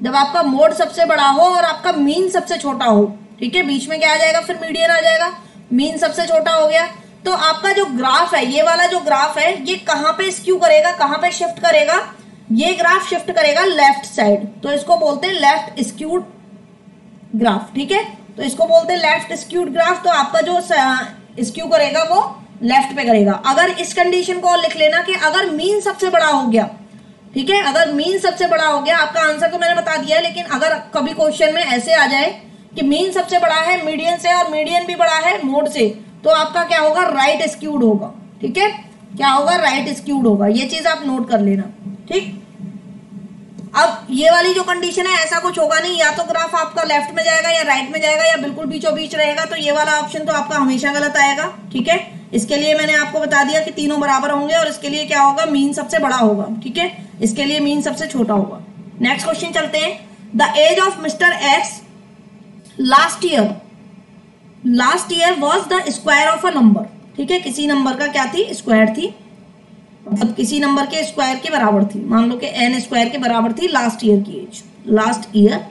जब आपका मोड सबसे बड़ा हो और आपका मीन सबसे छोटा हो, ठीक है। बीच में क्या आ जाएगा, फिर मीडियन आ जाएगा, मीन सबसे छोटा हो गया, तो आपका जो ग्राफ है, ये वाला जो ग्राफ है, ये कहाँ पे स्क्यू करेगा, कहाँ पे शिफ्ट करेगा, ये ग्राफ शिफ्ट करेगा लेफ्ट साइड, तो इसको बोलते हैं लेफ्ट स्क्यूड ग्राफ, ठीक है। तो इसको बोलते हैं लेफ्ट स्क्यूड ग्राफ। तो आपका जो स्क्यू करेगा वो लेफ्ट पे करेगा। अगर इस कंडीशन को और लिख लेना कि अगर मीन सबसे बड़ा हो गया, ठीक है, अगर मीन सबसे बड़ा हो गया, आपका आंसर तो मैंने बता दिया है, लेकिन अगर कभी क्वेश्चन में ऐसे आ जाए कि मीन सबसे बड़ा है मीडियन से और मीडियन भी बड़ा है मोड से, तो आपका क्या होगा, राइट स्क्यूड होगा, ठीक है। क्या होगा, राइट स्क्यूड होगा। ये चीज आप नोट कर लेना, ठीक। अब ये वाली जो कंडीशन है, ऐसा कुछ होगा नहीं, या तो ग्राफ आपका लेफ्ट में जाएगा या राइट में जाएगा या बिल्कुल बीचों बीच रहेगा, तो ये वाला ऑप्शन तो आपका हमेशा गलत आएगा, ठीक है। इसके लिए मैंने आपको बता दिया कि तीनों बराबर होंगे, और इसके लिए क्या होगा, मीन सबसे बड़ा होगा, ठीक है, इसके लिए मीन सबसे छोटा होगा। नेक्स्ट क्वेश्चन चलते हैं। The age of mister X last year was the square of a number, ठीक है। किसी नंबर का क्या थी, स्क्वायर थी, मतलब किसी नंबर के स्क्वायर के बराबर थी। मान लो कि n स्क्वायर के बराबर थी लास्ट ईयर की एज, लास्ट ईयर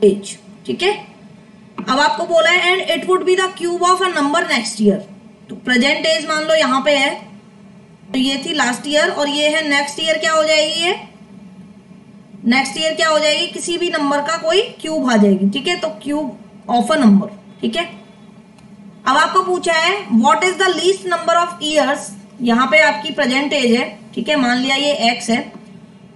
एज, ठीक है। अब आपको बोला है and it would be the cube of a number next year. तो प्रेजेंट एज मान लो यहाँ पे है, तो ये थी लास्ट ईयर और ये है नेक्स्ट ईयर, क्या हो जाएगी ये नेक्स्ट ईयर क्या हो जाएगी, किसी भी नंबर का कोई क्यूब आ जाएगी, ठीक है। तो क्यूब ऑफ अ नंबर, ठीक है। अब आपको पूछा है what is the least number of years, यहाँ पे आपकी प्रेजेंट एज है, ठीक है, मान लिया ये x है,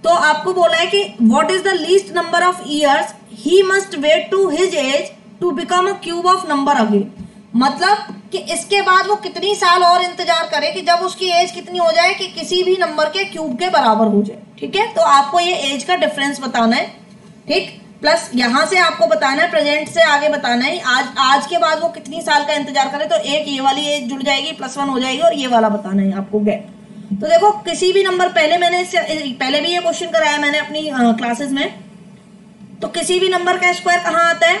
तो आपको बोला है कि what is the least number of years he must wait to his age to become a cube of number again. मतलब कि इसके बाद वो कितनी साल और इंतजार करे कि जब उसकी एज कितनी हो जाए कि किसी भी नंबर के क्यूब के बराबर हो जाए, ठीक है। तो आपको ये एज का डिफरेंस बताना है, ठीक, प्लस यहां से आपको बताना है, प्रेजेंट से आगे बताना है आज के बाद वो कितनी साल का इंतजार करे, तो एक ये वाली एज जुड़ जाएगी, +1 हो जाएगी, और ये वाला बताना है आपको गैप। तो देखो किसी भी नंबर, पहले भी ये क्वेश्चन कराया मैंने अपनी क्लासेस में, तो किसी भी नंबर का स्क्वायर कहाँ आता है,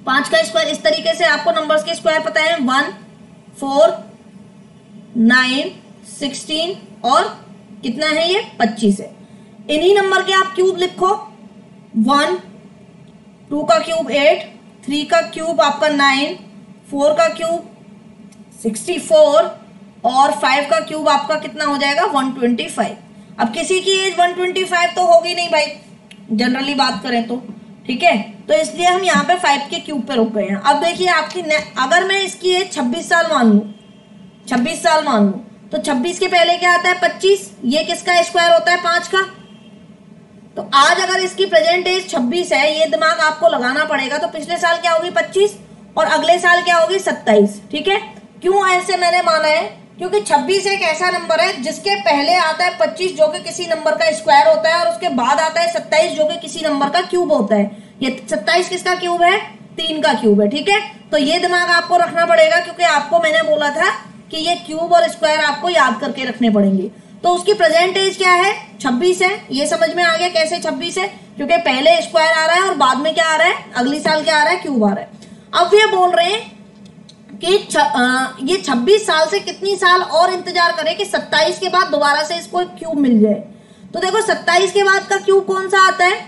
5 का स्क्वायर। इस तरीके से आपको नंबर्स के स्क्वायर पता है, 1, 4, 9, 16 और कितना है ये 25 है। इन्हीं नंबर के आप क्यूब लिखो, 1, 2 का क्यूब 8, 3 का क्यूब आपका 9, 4 का क्यूब 64 और 5 का क्यूब आपका कितना हो जाएगा 125। अब किसी की एज 125 तो होगी नहीं भाई, जनरली बात करें तो, ठीक है, तो इसलिए हम यहाँ पे 5 के क्यूब पे रुक गए हैं। अब देखिए आपकी अगर मैं इसकी एज 26 साल मान लूं, 26 साल मान लूं, तो 26 के पहले क्या आता है 25, ये किसका स्क्वायर होता है 5 का। तो आज अगर इसकी प्रेजेंट एज 26 है, ये दिमाग आपको लगाना पड़ेगा, तो पिछले साल क्या होगी 25 और अगले साल क्या होगी 27, ठीक है। क्यों ऐसे मैंने माना है, क्योंकि 26 एक ऐसा नंबर है जिसके पहले आता है 25 जो कि किसी नंबर का स्क्वायर होता है, और उसके बाद आता है 27 जो कि किसी नंबर का क्यूब होता है। ये 27 किसका क्यूब है, 3 का क्यूब है, ठीक है। तो ये दिमाग आपको रखना पड़ेगा, क्योंकि आपको मैंने बोला था कि ये क्यूब और स्क्वायर आपको याद करके रखने पड़ेंगे। तो उसकी प्रेजेंट एज क्या है 26 है, ये समझ में आ गया कैसे 26 है, क्योंकि पहले स्क्वायर आ रहा है और बाद में क्या आ रहा है, अगली साल क्या आ रहा है, क्यूब आ रहा है। अब ये बोल रहे हैं कि ये 26 साल से कितनी साल और इंतजार करे कि 27 के बाद दोबारा से इसको एक क्यूब मिल जाए। तो देखो 27 के बाद का क्यूब कौन सा आता है,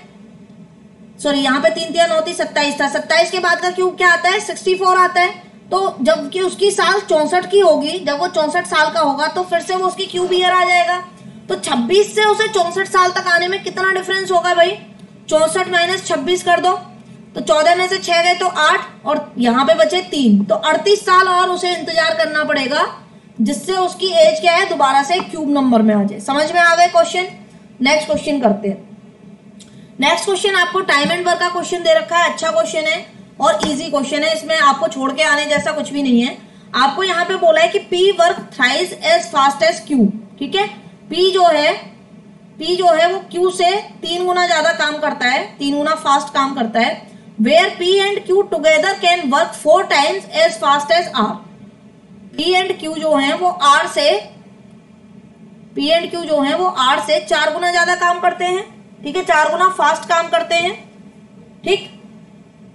सॉरी यहाँ पे 3 3 9 27 था, 27 के बाद का क्यूब क्या आता है 64 आता है। तो जबकि उसकी साल 64 की होगी, जब वो 64 साल का होगा तो फिर से वो उसकी क्यूब ईयर आ जाएगा। तो 26 से उसे 64 साल तक आने में कितना डिफरेंस होगा भाई, 64 माइनस 26 कर दो, तो 14 में से 6 गए तो 8 और यहाँ पे बचे 3, तो 38 साल और उसे इंतजार करना पड़ेगा, जिससे उसकी एज क्या है दोबारा से क्यूब नंबर में आ जाए। समझ में आ गए क्वेश्चन। नेक्स्ट क्वेश्चन करते हैं। नेक्स्ट क्वेश्चन आपको टाइम एंड वर्क का क्वेश्चन दे रखा है, अच्छा क्वेश्चन है और इजी क्वेश्चन है, इसमें आपको छोड़ के आने जैसा कुछ भी नहीं है। आपको यहाँ पे बोला है कि P work thrice as fast as Q, ठीक है। P जो है वो Q से 3 गुना ज्यादा काम करता है, 3 गुना फास्ट काम करता है। Where P and Q together can work 4 times as fast as R। P and Q जो है वो R से 4 गुना ज्यादा काम करते हैं, ठीक है, 4 गुना फास्ट काम करते हैं, ठीक।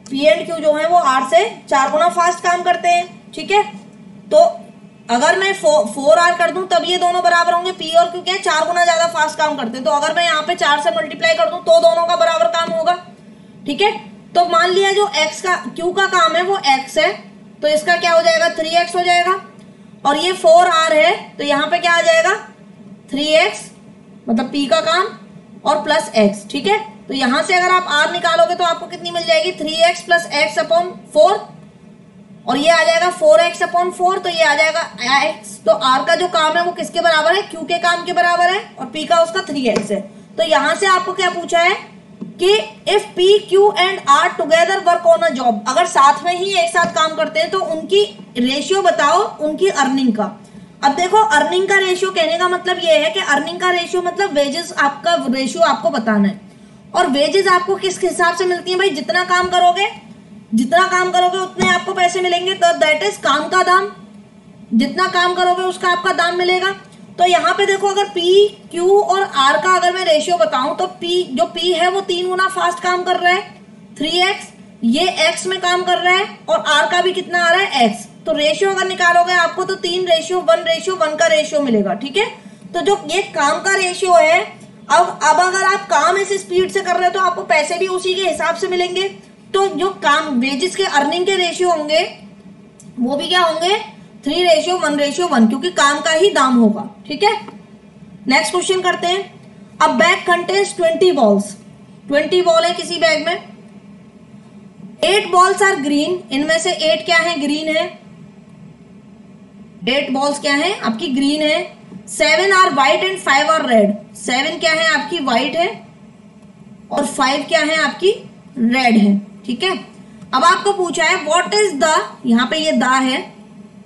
P एंड Q जो है वो R से 4 गुना फास्ट काम करते हैं, ठीक है। तो अगर मैं 4R कर दूं तब ये दोनों बराबर होंगे, P और Q क्या 4 गुना ज्यादा फास्ट काम करते हैं। तो अगर मैं यहाँ पे 4 से मल्टीप्लाई कर दूं तो दोनों का बराबर काम होगा, ठीक है। तो मान लिया जो Q का काम है वो X है, तो इसका क्या हो जाएगा 3X हो जाएगा, और ये 4R है तो यहाँ पे क्या आ जाएगा 3X, मतलब P का काम और प्लस X, ठीक है। तो यहां से अगर आप R निकालोगे तो आपको कितनी मिल जाएगी 3X प्लस X अपॉन 4, और ये आ जाएगा 4X अपॉन 4, तो ये आ जाएगा X। तो R का जो काम है वो किसके बराबर है, Q के काम के बराबर है, और P का उसका 3X है। तो यहां से आपको क्या पूछा है कि if P, Q and R together work on a job, अगर साथ में ही एक साथ काम करते हैं तो उनकी रेशियो बताओ उनकी अर्निंग का। अब देखो अर्निंग का रेशियो कहने का मतलब ये है कि अर्निंग का रेशियो मतलब वेजेस आपका रेशियो आपको बताना है, और वेजेस आपको किस हिसाब से मिलती है भाई, जितना काम करोगे उतने आपको पैसे मिलेंगे, तो दैट इज काम का दाम, जितना काम करोगे उसका आपका दाम मिलेगा। तो यहाँ पे देखो अगर P, Q और R का अगर मैं रेशियो बताऊं तो P है वो 3 गुना फास्ट काम कर रहा है 3X, ये X में काम कर रहा है, और R का भी कितना आ रहा है X। तो रेशियो अगर निकालोगे आपको तो 3:1 का रेशियो मिलेगा, ठीक है। तो जो ये काम का रेशियो है, अब अगर आप काम इस स्पीड से कर रहे हो तो आपको पैसे भी उसी के हिसाब से मिलेंगे। तो जो काम वेजेस के अर्निंग के रेशियो होंगे वो भी क्या होंगे 3:1:1, क्योंकि काम का ही दाम होगा। ठीक है, नेक्स्ट क्वेश्चन करते हैं। अब बैग कंटेन्स 20 बॉल्स, 20 बॉल है किसी बैग में, 8 बॉल्स आर ग्रीन, इनमें से 8 क्या है ग्रीन है, 8 बॉल्स क्या है आपकी ग्रीन है, 7 are white and 5 are red, 7 क्या है आपकी व्हाइट है और 5 क्या है आपकी रेड है। ठीक है, अब आपको पूछा है व्हाट इज द, यहां पे ये द है,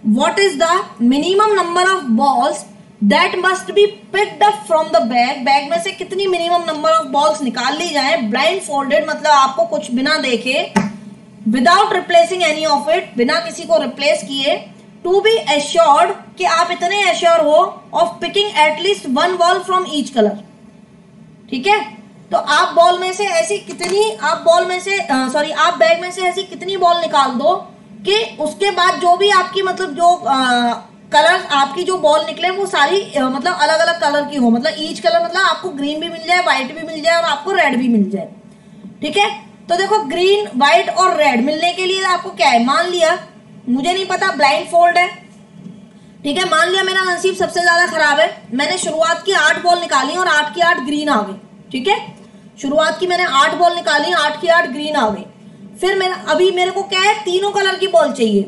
what is the minimum number of balls that must be picked up from the bag, bag में से कितनी मिनिमम नंबर ऑफ बॉल्स निकाल ली जाए ब्लाइंड फोल्डेड, मतलब आपको कुछ बिना देखे, without replacing any of it, बिना किसी को रिप्लेस किए, टू बी एश्योर्ड कि आप इतने एश्योर हो of picking at least 1 ball from each colour. ठीक है, तो आप बॉल में से ऐसी कितनी, आप बॉल में से आप बैग में से ऐसी कितनी बॉल निकाल दो कि उसके बाद जो भी आपकी मतलब जो कलर आपकी जो बॉल निकले वो सारी मतलब अलग अलग कलर की हो, मतलब ईच कलर, मतलब आपको ग्रीन भी मिल जाए, व्हाइट भी मिल जाए और आपको रेड भी मिल जाए। ठीक है, तो देखो ग्रीन व्हाइट और रेड मिलने के लिए आपको क्या है, मान लिया मुझे नहीं पता ब्लाइंड फोल्ड है। ठीक है, मान लिया मेरा नसीब सबसे ज्यादा खराब है, मैंने शुरुआत की 8 बॉल निकाली और 8 की 8 ग्रीन आ गई। ठीक है, शुरुआत की मैंने 8 बॉल निकाली, 8 की 8 ग्रीन आ गई, फिर मेरा अभी मेरे को क्या है तीनों कलर की बॉल चाहिए,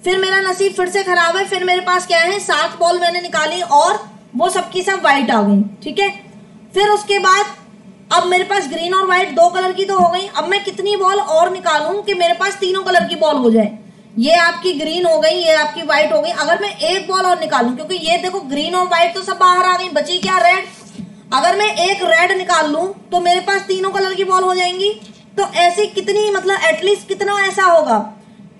फिर मेरा नसीब फिर से खराब है, फिर मेरे पास क्या है 7 बॉल मैंने निकाली और वो सबकी सब व्हाइट आ गई। ठीक है, फिर उसके बाद अब मेरे पास ग्रीन और व्हाइट 2 कलर की तो हो गई, अब मैं कितनी बॉल और निकालूं कि मेरे पास तीनों कलर की बॉल हो जाए, ये आपकी ग्रीन हो गई, ये आपकी व्हाइट हो गई, अगर मैं एक बॉल और निकालूं, क्योंकि ये देखो ग्रीन और व्हाइट तो सब बाहर आ गई, बची क्या रेड, अगर मैं एक रेड निकाल लूं तो मेरे पास तीनों कलर की बॉल हो जाएंगी। तो ऐसी कितनी मतलब एटलीस्ट कितना ऐसा होगा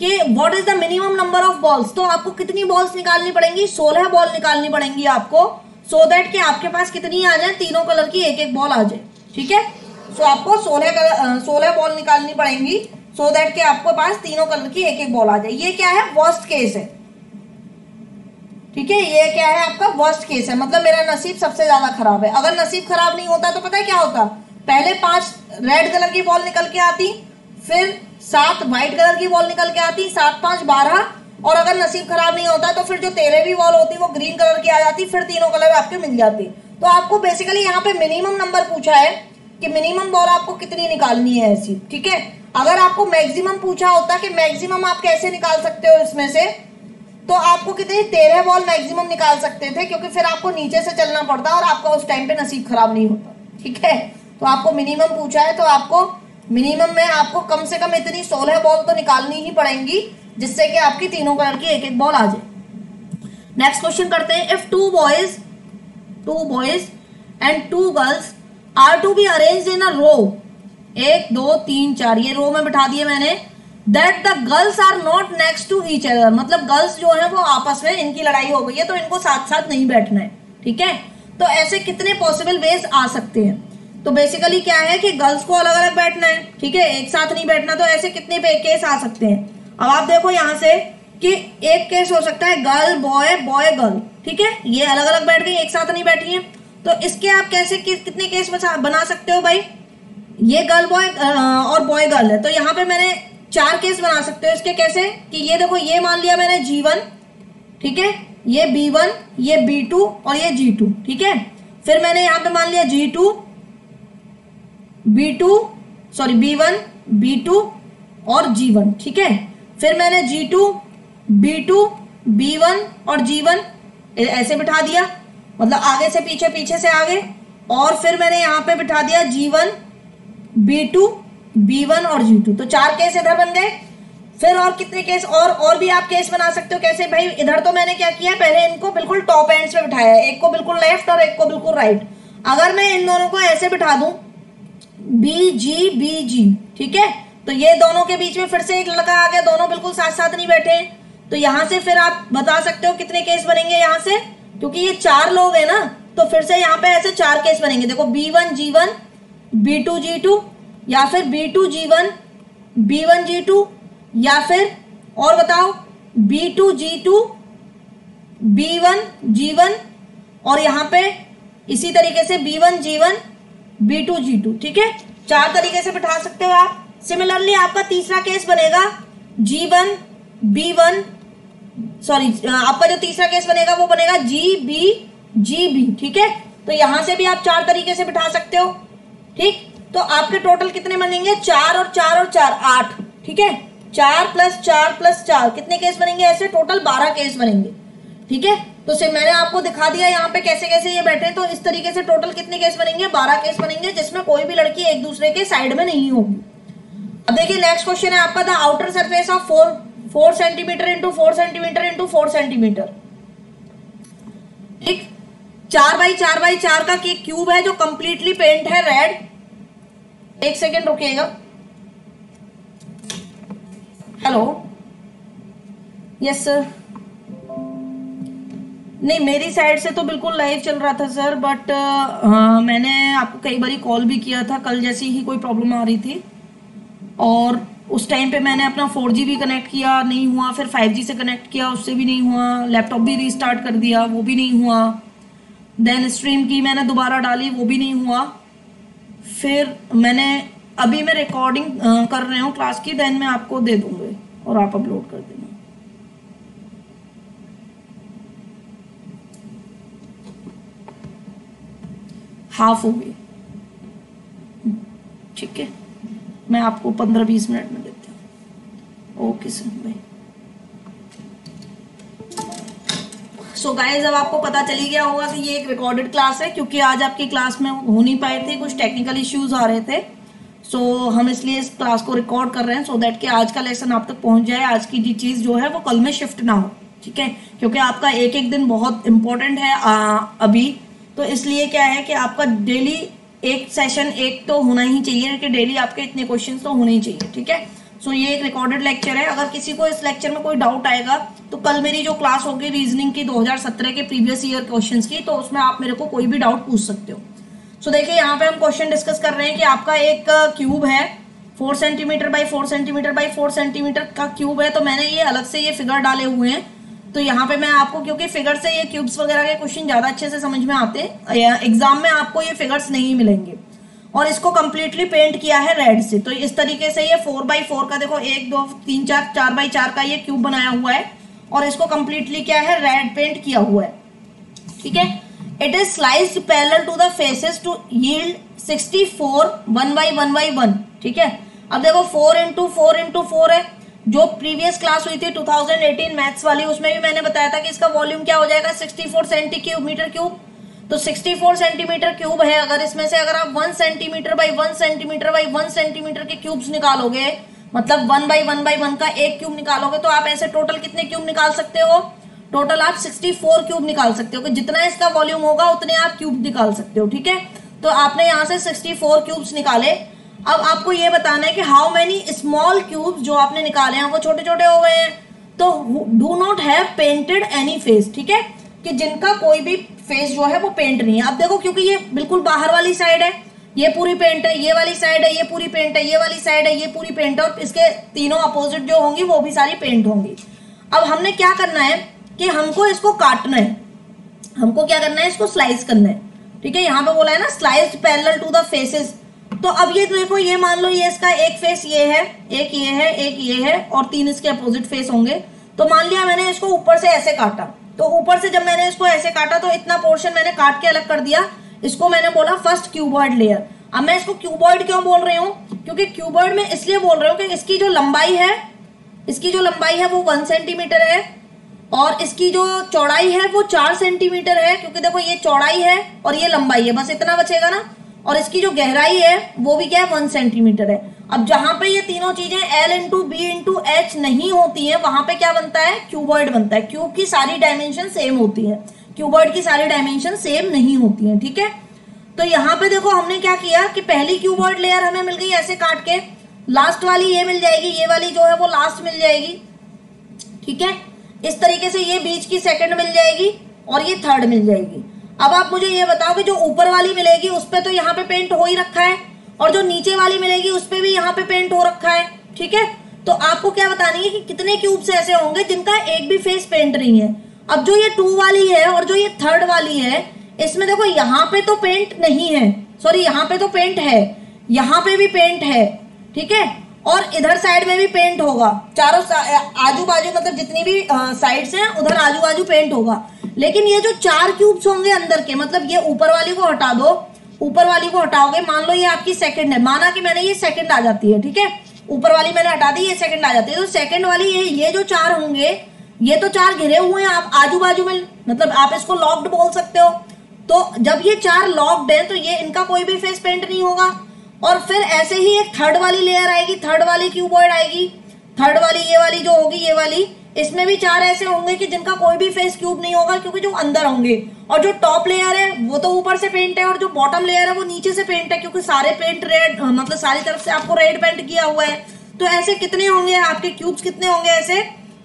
कि what is the minimum number of balls, तो आपको कितनी बॉल्स निकालनी पड़ेंगी, 16 बॉल निकालनी पड़ेंगी आपको, सो दैट कि आपके पास कितनी आ जाए, तीनों कलर की एक एक बॉल आ जाए। ठीक है, सो आपको 16 बॉल निकालनी पड़ेंगी सो दैट कि आपके पास तीनों कलर की एक एक बॉल आ जाए। ये क्या है वर्स्ट केस है। ठीक है, ये क्या है आपका वर्स्ट केस है, मतलब मेरा नसीब सबसे ज्यादा खराब है। अगर नसीब खराब नहीं होता तो पता है क्या होता, पहले 5 रेड कलर की बॉल निकल के आती, फिर 7 व्हाइट कलर की बॉल निकल के आती, 7 5 12, और अगर नसीब खराब नहीं होता तो फिर जो 13वीं बॉल होती वो ग्रीन कलर की आ जाती, फिर तीनों कलर आपके मिल जाती। तो आपको बेसिकली यहाँ पे मिनिमम नंबर पूछा है कि मिनिमम बॉल आपको कितनी निकालनी है ऐसी। ठीक है, अगर आपको मैक्सिमम पूछा होता कि मैक्सिमम आप कैसे निकाल सकते हो इसमें से, तो आपको कितनी 13 बॉल मैक्सिमम निकाल सकते थे, क्योंकि फिर आपको नीचे से चलना पड़ता और आपका उस टाइम पे नसीब खराब नहीं होता। ठीक है, तो आपको मिनिमम पूछा है तो आपको मिनिमम में आपको कम से कम इतनी 16 बॉल तो निकालनी ही पड़ेंगी, जिससे कि आपकी तीनों कलर की एक एक बॉल आ जाए। नेक्स्ट क्वेश्चन करते हैं। If two boys and 2 girls are to be arranged in a row, 1 2 3 4 ये रो में बिठा दिए मैंने, that the girls are not next to each other, मतलब गर्ल्स जो है वो आपस में इनकी लड़ाई हो गई है तो इनको साथ साथ नहीं बैठना है। ठीक है, तो ऐसे कितने पॉसिबल वेज आ सकते हैं, तो बेसिकली क्या है कि गर्ल्स को अलग अलग बैठना है, ठीक है, एक साथ नहीं बैठना, तो ऐसे कितने केस आ सकते हैं। अब आप देखो यहाँ से कि एक केस हो सकता है गर्ल बॉय बॉय गर्ल, ठीक है, ये अलग अलग बैठ गई, एक साथ नहीं बैठी है, तो इसके आप कैसे कितने केस बना सकते हो भाई, ये गर्ल बॉय और बॉय गर्ल है, तो यहाँ पे मैंने 4 केस बना सकते हो इसके। कैसे कि ये देखो, ये मान लिया मैंने G1, ठीक है, ये B1, ये B2 और ये G2, ठीक है, फिर मैंने यहाँ पे मान लिया B1, B2 और G1, ठीक है, फिर मैंने G2, B2, B1 और G1 ऐसे बिठा दिया, मतलब आगे से पीछे, पीछे से आगे, और फिर मैंने यहाँ पे बिठा दिया G1, B2, B1 और G2, तो 4 केस इधर बन गए। फिर और कितने केस और भी आप केस बना सकते हो। कैसे भाई, इधर तो मैंने क्या किया, पहले इनको बिल्कुल टॉप एंड्स पे बिठाया है, एक को बिल्कुल लेफ्ट और एक को बिल्कुल राइट। अगर मैं इन दोनों को ऐसे बिठा दूं BG, ठीक है, तो ये दोनों के बीच में फिर से एक लड़का आ गया, दोनों बिल्कुल साथ साथ नहीं बैठे, तो यहां से फिर आप बता सकते हो कितने केस बनेंगे यहाँ से, क्योंकि ये 4 लोग हैं ना, तो फिर से यहाँ पे ऐसे 4 केस बनेंगे। देखो B1 G1, B2 G2, या फिर B2 G1, B1 G2, या फिर और बताओ B2 G2, B1 G1, और यहाँ पे इसी तरीके से B1 G1, B2 G2, ठीक है, 4 तरीके से बिठा सकते हो आप। सिमिलरली आपका तीसरा केस बनेगा G1 B1, सॉरी आपका जो तीसरा केस बनेगा वो बनेगा GB GB, ठीक है। तो यहां से भी आप 4 तरीके से बिठा सकते हो, ठीक। तो आपके टोटल कितने बनेंगे, 4 और 4 और 4 8, ठीक है। 4 + 4 + 4 कितने केस बनेंगे, ऐसे टोटल 12 केस बनेंगे, ठीक है। तो सिर्फ मैंने आपको दिखा दिया यहाँ पे कैसे कैसे ये बैठे, तो इस तरीके से टोटल कितने केस बनेंगे, 12 केस बनेंगे, जिसमें कोई भी लड़की एक दूसरे के साइड में नहीं होगी। अब देखिए नेक्स्ट क्वेश्चन है आपका, the outer surface of 4 centimetre into 4 centimetre into 4 centimetre, ठीक। 4x4x4 का क्यूब है जो कंप्लीटली पेंट है रेड। एक सेकेंड रुकिएगा, हेलो, यस सर। नहीं मेरी साइड से तो बिल्कुल लाइव चल रहा था सर, बट मैंने आपको कई बारी कॉल भी किया था, कल जैसी ही कोई प्रॉब्लम आ रही थी, और उस टाइम पे मैंने अपना 4G भी कनेक्ट किया, नहीं हुआ, फिर 5G से कनेक्ट किया, उससे भी नहीं हुआ, लैपटॉप भी रीस्टार्ट कर दिया, वो भी नहीं हुआ, देन स्ट्रीम की मैंने दोबारा डाली, वो भी नहीं हुआ, फिर मैंने अभी मैं रिकॉर्डिंग कर रहे हूँ क्लास की, देन मैं आपको दे दूंगी और आप अपलोड कर देना। हाफ हो गई, ठीक है, मैं आपको 15-20 मिनट में देती हूँ। ओके सर भाई। सो गाइस अब आपको पता चली गया होगा कि ये एक रिकॉर्डेड क्लास है, क्योंकि आज आपकी क्लास में हो नहीं पाए थे, कुछ टेक्निकल इश्यूज आ रहे थे, सो हम इसलिए इस क्लास को रिकॉर्ड कर रहे हैं, सो दैट कि आज का लेसन आप तक पहुंच जाए, आज की चीज जो है वो कल में शिफ्ट ना हो, ठीक है। क्योंकि आपका एक एक दिन बहुत इंपॉर्टेंट है अभी, तो इसलिए क्या है कि आपका डेली एक सेशन एक तो होना ही चाहिए, कि डेली आपके इतने क्वेश्चंस तो होने ही चाहिए, ठीक है। सो ये एक रिकॉर्डेड लेक्चर है। अगर किसी को इस लेक्चर में कोई डाउट आएगा तो कल मेरी जो क्लास होगी रीजनिंग की 2017 के प्रीवियस ईयर क्वेश्चंस की, तो उसमें आप मेरे को कोई भी डाउट पूछ सकते हो। सो देखिए यहाँ पे हम क्वेश्चन डिस्कस कर रहे हैं कि आपका एक क्यूब है 4 centimetre by 4 centimetre by 4 centimetre का क्यूब है। तो मैंने ये अलग से ये फिगर डाले हुए हैं, तो यहाँ पे मैं आपको, क्योंकि फिगर से ये क्यूब्स वगैरह के क्वेश्चन ज्यादा अच्छे से समझ में आते हैं, एग्जाम में आपको ये फिगर्स नहीं मिलेंगे। और इसको कंप्लीटली पेंट किया है रेड से, तो इस तरीके से ये 4x4 का देखो 1 2 3 4 4x4 का ये क्यूब बनाया हुआ है, और इसको कंप्लीटली क्या है, रेड पेंट किया हुआ है, ठीक है। It is sliced parallel to the faces to yield 64 1/1/1, ठीक है। अब देखो 4 × 4 × 4 है, जो प्रीवियस क्लास हुई थी 2018 मैथ्स वाली, उसमें भी मैंने बताया था कि इसका वॉल्यूम क्या हो जाएगा, 64 सेंटीमीटर क्यूब। तो 64 सेंटीमीटर क्यूब है, अगर इसमें से अगर आप 1 centimetre by 1 centimetre by 1 centimetre के क्यूब्स निकालोगे, मतलब 1/1/1 का एक क्यूब निकालोगे, तो आप ऐसे टोटल कितने क्यूब निकाल सकते हो, टोटल आप 64 क्यूब निकाल सकते हो, कि जितना इसका वॉल्यूम होगा उतने आप क्यूब निकाल सकते हो, ठीक है। तो आपने यहाँ से 64 क्यूब्स निकाले। अब आपको ये बताना है कि हाउ मेनी स्मॉल क्यूब्स जो आपने निकाले हैं वो छोटे छोटे हो गए हैं, तो do not have painted any face, ठीक है, कि जिनका कोई भी फेस जो है वो पेंट नहीं है। अब देखो क्योंकि ये बिल्कुल बाहर वाली साइड है, ये पूरी पेंट है, ये वाली साइड है, ये पूरी पेंट है, ये वाली साइड है, ये पूरी पेंट है, और इसके तीनों अपोजिट जो होंगी वो भी सारी पेंट होंगी। अब हमने क्या करना है कि हमको इसको काटना है, हमको क्या करना है, इसको स्लाइस करना है, ठीक है। यहाँ पे बोला है ना sliced parallel to the faces, तो अब ये देखो, ये मान लो ये इसका एक फेस ये है, एक ये है, एक ये है, और 3 इसके अपोजिट फेस होंगे। तो मान लिया मैंने इसको ऊपर से ऐसे काटा, तो ऊपर से जब मैंने इसको ऐसे काटा तो इतना पोर्शन मैंने काट के अलग कर दिया, इसको मैंने बोला फर्स्ट क्यूबॉइड लेयर। अब मैं इसको क्यूबॉइड क्यों बोल रही हूँ, क्योंकि क्यूबॉइड में इसलिए बोल रही हूँ कि इसकी जो लंबाई है, इसकी जो लंबाई है वो 1 सेंटीमीटर है, और इसकी जो चौड़ाई है वो 4 सेंटीमीटर है, क्योंकि देखो ये चौड़ाई है और ये लंबाई है, बस इतना बचेगा ना, और इसकी जो गहराई है वो भी क्या है, 1 सेंटीमीटर है। अब जहां पे ये तीनों चीजें L × B × H नहीं होती है, वहां पे क्या बनता है, क्यूबॉइड बनता है। क्यूब की सारी डायमेंशन सेम होती है, क्यूबॉइड की सारी डायमेंशन सेम नहीं होती है, ठीक है। तो यहाँ पे देखो हमने क्या किया कि पहली क्यूबॉइड लेयर हमें मिल गई ऐसे काट के, लास्ट वाली ये मिल जाएगी, ये वाली जो है वो लास्ट मिल जाएगी, ठीक है। इस तरीके से ये बीच की सेकंड मिल जाएगी और ये थर्ड मिल जाएगी। अब आप मुझे ये बताओ कि जो ऊपर वाली मिलेगी उस पे तो यहाँ पे पेंट हो ही रखा है, और जो नीचे वाली मिलेगी उस पे भी यहाँ पे पेंट हो रखा है, ठीक है। तो आपको क्या बतानी है कि कितने क्यूब्स ऐसे होंगे जिनका एक भी फेस पेंट नहीं है। अब जो ये 2 वाली है और जो ये थर्ड वाली है, इसमें देखो यहाँ पे तो पेंट नहीं है, सॉरी यहाँ पे तो पेंट है, यहाँ पे भी पेंट है, ठीक है, और इधर साइड में भी पेंट होगा, चारों आजू बाजू मतलब जितनी भी साइड्स हैं उधर आजू बाजू पेंट होगा। लेकिन ये जो 4 क्यूब्स होंगे अंदर के, मतलब ये ऊपर वाली को हटा दो, ऊपर वाली को हटाओगे, मान लो ये आपकी सेकंड है, माना कि मैंने ये सेकंड आ जाती है, ठीक है, ऊपर वाली मैंने हटा दी, ये सेकंड आ जाती है, तो सेकंड वाली ये जो 4 होंगे, ये तो 4 घिरे हुए हैं आप आजू बाजू में, मतलब आप इसको लॉक्ड बोल सकते हो। तो जब ये 4 लॉक्ड है तो ये इनका कोई भी फेस पेंट नहीं होगा। और फिर ऐसे ही एक थर्ड वाली लेयर आएगी, थर्ड वाली क्यूबॉइड आएगी, थर्ड वाली ये वाली जो होगी, ये वाली, इसमें भी 4 ऐसे होंगे कि जिनका कोई भी फेस क्यूब नहीं होगा, क्योंकि जो अंदर होंगे। और जो टॉप लेयर है वो तो ऊपर से पेंट है, और जो बॉटम लेयर है वो नीचे से पेंट है, क्योंकि सारे पेंट रेड, मतलब सारी तरफ से आपको रेड पेंट किया हुआ है। तो ऐसे कितने होंगे आपके क्यूब्स, कितने होंगे ऐसे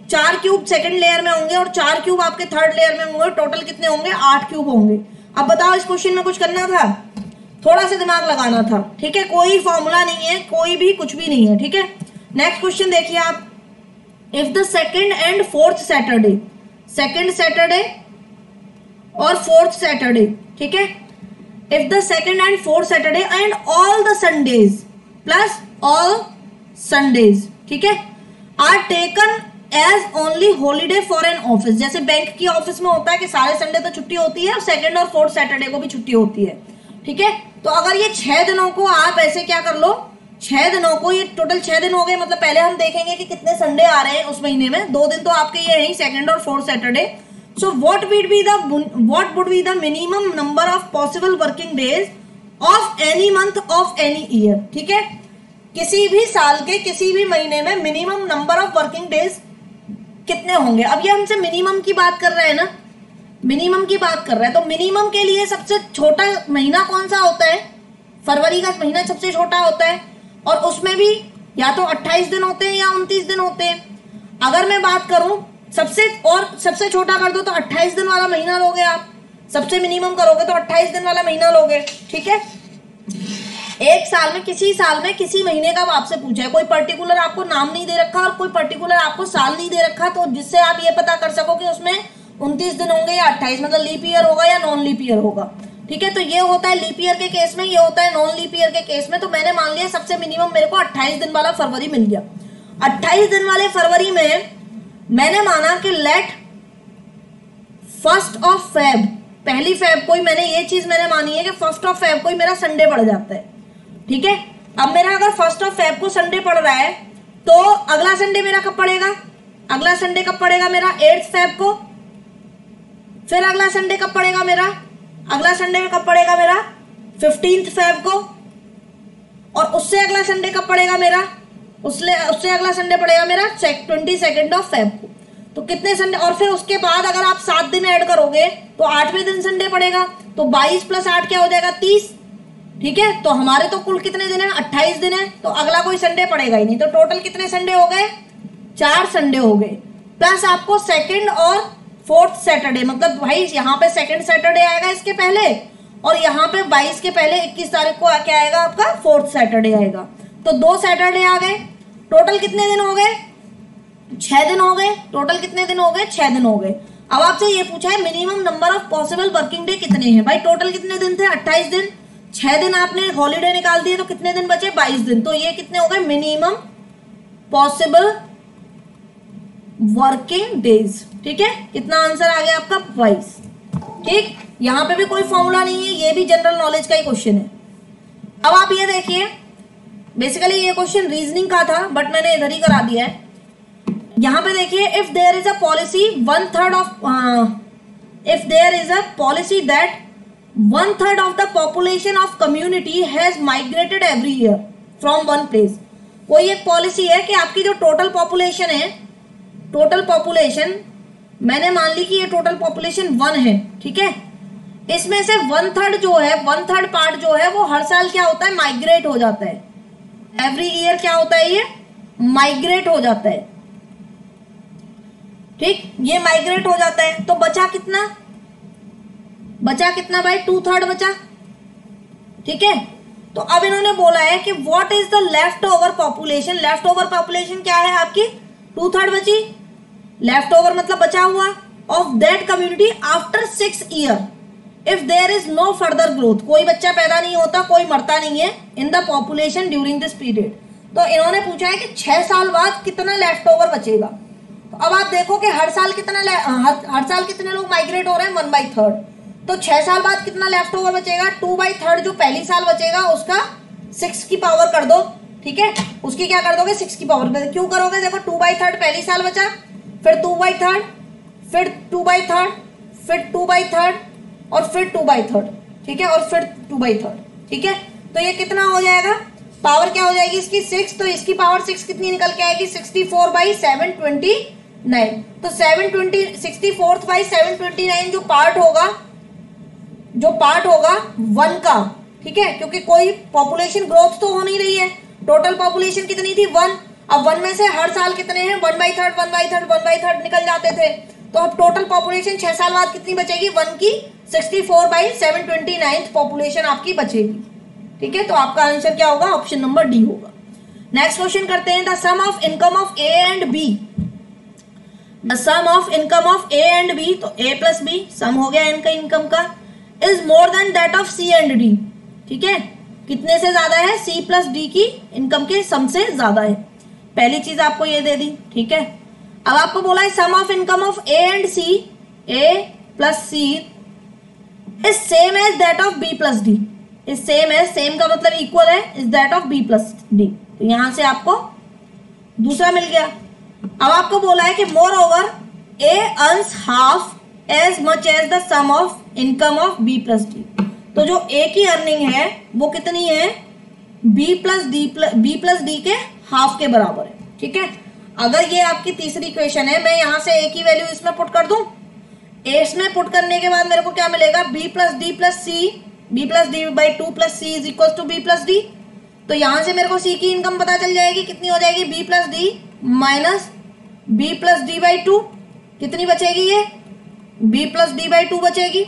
4 क्यूब सेकंड लेयर में होंगे और 4 क्यूब आपके थर्ड लेयर में होंगे। टोटल कितने होंगे, 8 क्यूब होंगे। अब बताओ इस क्वेश्चन में कुछ करना था, थोड़ा सा दिमाग लगाना था, ठीक है, कोई फॉर्मूला नहीं है, कोई भी कुछ भी नहीं है, ठीक है। नेक्स्ट क्वेश्चन देखिए आप, if the second and fourth Saturday, second Saturday और फोर्थ सैटरडे, ठीक है, if the second and fourth Saturday and all the Sundays plus all Sundays, ठीक है, are taken as only holiday for an office. जैसे bank की office में होता है कि सारे संडे तो छुट्टी होती है और सेकंड और फोर्थ सैटरडे को भी छुट्टी होती है, ठीक है। तो अगर ये 6 दिनों को आप ऐसे क्या कर लो, 6 दिनों को, ये टोटल 6 दिन हो गए, मतलब पहले हम देखेंगे कि कितने संडे आ रहे हैं उस महीने में, 2 दिन तो आपके ये हैं सेकंड और fourth Saturday. So what would be the minimum number of possible working days of any month of any year, ठीक है, किसी भी साल के किसी भी महीने में minimum number of working days कितने होंगे। अब ये हमसे मिनिमम की बात कर रहे हैं ना, मिनिमम की बात कर रहा है, तो मिनिमम के लिए सबसे छोटा महीना कौन सा होता है, फरवरी का महीना सबसे छोटा होता है, और उसमें भी या तो 28 दिन होते हैं या 29 दिन होते हैं। अगर मैं बात करूं सबसे छोटा कर दो तो 28 दिन वाला महीना लोगे आप, सबसे मिनिमम करोगे तो 28 दिन वाला महीना लोगे, ठीक है। एक साल में किसी महीने का आपसे पूछा है, कोई पर्टिकुलर आपको नाम नहीं दे रखा और कोई पर्टिकुलर आपको साल नहीं दे रखा, तो जिससे आप ये पता कर सको कि उसमें 29 दिन होंगे या 28, मतलब लीप ईयर होगा या नॉन लीप ईयर होगा, ठीक है। तो ये होता है लीप ईयर के केस में, ये होता है नॉन लीप ईयर के केस में। तो मैंने मान लिया सबसे मिनिमम मेरे को 28 दिन वाला फरवरी मिल गया। 28 दिन वाले फरवरी में मैंने माना कि लेट 1 फेब, पहली फेब कोई, मैंने ये चीज मैंने मानी है कि 1 फेब कोई मेरा संडे पड़ जाता है, ठीक है। अब मेरा अगर 1 फेब को संडे पड़ रहा है तो अगला संडे मेरा कब पड़ेगा, अगला संडे कब पड़ेगा मेरा 8 फेब को, फिर अगला संडे कब पड़ेगा मेरा, अगला संडे कब पड़ेगा मेरा 15 फेब को, और उससे अगला संडे कब पड़ेगा मेरा, उससे अगला संडे पड़ेगा मेरा 22 फेब को। तो कितने संडे, और फिर उसके बाद अगर आप 7 दिन ऐड करोगे तो 8वें दिन संडे पड़ेगा, तो 22 + 8 क्या हो जाएगा 30, ठीक है। तो हमारे तो कुल कितने दिन है, 28 दिन है, तो अगला कोई संडे पड़ेगा ही नहीं। तो टोटल कितने संडे हो गए, 4 संडे हो गए, प्लस आपको सेकंड और फोर्थ सैटरडे, मतलब भाई यहाँ पे सेकंड सैटरडे आएगा इसके पहले, और यहाँ पे 22 के पहले 21 तारीख को क्या आएगा आपका फोर्थ सैटरडे आएगा। तो 2 सैटरडे आ गए, टोटल कितने दिन हो गए, 6 दिन हो गए। टोटल कितने दिन हो गए, 6 दिन हो गए। अब आपसे ये पूछा है minimum number of possible working day कितने हैं, भाई टोटल कितने दिन थे 28 दिन, 6 दिन आपने हॉलीडे निकाल दिए तो कितने दिन बचे 22 दिन। तो ये कितने हो गए मिनिमम पॉसिबल वर्किंग डेज, ठीक है। कितना आंसर आ गया आपका 22, ठीक। यहां पे भी कोई फॉर्मूला नहीं है, ये भी जनरल नॉलेज का ही क्वेश्चन है। अब आप ये देखिए, बेसिकली ये क्वेश्चन रीजनिंग का था बट मैंने इधर ही करा दिया है। यहां पे देखिए, if there is a policy 1/3 of, if there is a policy that 1/3 of the population of community has migrated every year from one place. कोई एक पॉलिसी है कि आपकी जो टोटल पॉपुलेशन है, टोटल पॉपुलेशन मैंने मान ली कि ये टोटल पॉपुलेशन 1 है, ठीक है, इसमें से 1/3 जो है, 1/3 पार्ट जो है वो हर साल क्या होता है, माइग्रेट हो जाता है। एवरी ईयर क्या होता है, ये माइग्रेट हो जाता है, ठीक, ये माइग्रेट हो जाता है। तो बचा कितना, बचा कितना भाई 2/3 बचा, ठीक है। तो अब इन्होंने बोला है कि what is the left over population, left over population क्या है आपकी 2/3 बची, लेफ्ट ओवर मतलब बचा हुआ, of that community after 6 year if there is no further growth, कोई बच्चा पैदा नहीं होता, कोई मरता नहीं है in the population during this period. तो इन्होंने पूछा है कि 6 साल बाद कितना लेफ्ट ओवर बचेगा। तो अब आप देखो कि हर साल कितने लोग माइग्रेट हो रहे हैं, 1/3। तो 6 साल बाद कितना लेफ्ट ओवर बचेगा, 2/3 जो पहली साल बचेगा उसका 6 की पावर कर दो, ठीक है, उसकी क्या कर दोगे 6 की पावर। क्यों करोगे, देखो 2/3 पहली साल बचा, फिर 2/3, फिर 2/3, फिर 2/3 और फिर 2/3, ठीक है, और फिर 2/3, ठीक है। तो ये कितना हो जाएगा, पावर क्या हो जाएगी इसकी 6, तो इसकी पावर 6 कितनी निकल के आएगी 64/729। तो 64/729 जो पार्ट होगा 1 का, ठीक है, क्योंकि कोई पॉपुलेशन ग्रोथ तो हो नहीं रही है, टोटल पॉपुलेशन कितनी थी 1। अब 1 में से हर साल कितने हैं 1/3 1/3 1/3 निकल जाते थे। तो अब टोटल पॉपुलेशन 6 साल बाद कितनी बचेगी 1 की 64/729 पॉपुलेशन आपकी बचेगी, ठीक है। तो आपका आंसर क्या होगा, ऑप्शन नंबर डी होगा। नेक्स्ट क्वेश्चन करते हैं, the sum of income of A and B. The sum of income of A and B, तो ए प्लस बी सम हो गया इनका इनकम का, is more than that of C and D, ठीक है, कितने से ज्यादा है, सी प्लस डी की इनकम के सम से ज्यादा है। पहली चीज आपको ये दे दी, ठीक है। अब आपको बोला है sum of income of A and C, A plus C is same as that of B plus D, is same as, same का मतलब इक्वल है, is that of B plus D. तो यहां से आपको दूसरा मिल गया। अब आपको बोला है कि more over A earns half as much as the sum of income of B plus D. तो जो ए की अर्निंग है वो कितनी है, बी प्लस डी के हाफ के बराबर है, ठीक है। अगर ये आपकी तीसरी इक्वेशन है, मैं यहां से ए की वैल्यू इसमें पुट कर दूं, ए इसमें पुट करने के बाद मेरे को क्या मिलेगा, B plus D plus C, B plus D by 2 plus C is equal to B plus D. तो यहां से मेरे को सी की इनकम पता चल जाएगी, कितनी हो जाएगी, B plus D minus B plus D by 2, कितनी बचेगी ये, बी प्लस डी बाई 2 बचेगी।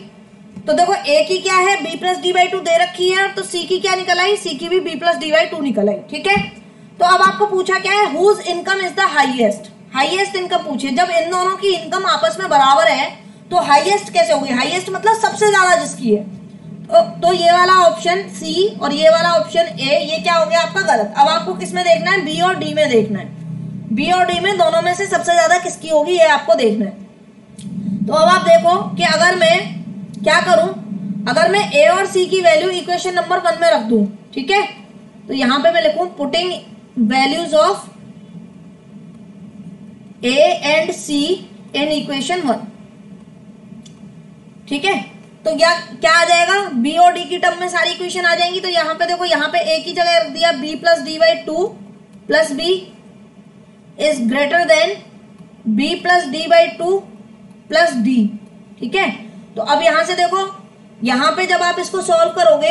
तो देखो ए की क्या है, बी प्लस डी बाई 2 दे रखी है, तो सी की क्या निकल आई, सी की भी बी प्लस डी बाई 2 निकल आई, ठीक है। तो अब आपको पूछा क्या है, whose income is the highest, highest income पूछे। जब इन दोनों की इनकम आपस में बराबर है तो हाईएस्ट कैसे होगी, हाईएस्ट मतलब सबसे ज्यादा जिसकी है। तो ये वाला ऑप्शन सी और ये वाला ऑप्शन ए, ये क्या हो गया आपका गलत। अब आपको किस में देखना है, बी और डी में देखना है, बी और डी में दोनों में से सबसे ज्यादा किसकी होगी ये आपको देखना है। तो अब आप देखो कि अगर मैं क्या करूं, अगर मैं ए और सी की वैल्यू इक्वेशन नंबर 1 में रख दूं, ठीक है, तो यहां पे मैं लिखूं putting values of A and C in equation 1, ठीक है। तो क्या आ जाएगा, बी और डी की टर्म में सारी इक्वेशन आ जाएंगी। तो यहां पे देखो, यहां पे ए की जगह रख दिया B plus D by 2 plus B is greater than B plus D by 2 plus D, ठीक है। तो अब यहां से देखो, यहां पे जब आप इसको सॉल्व करोगे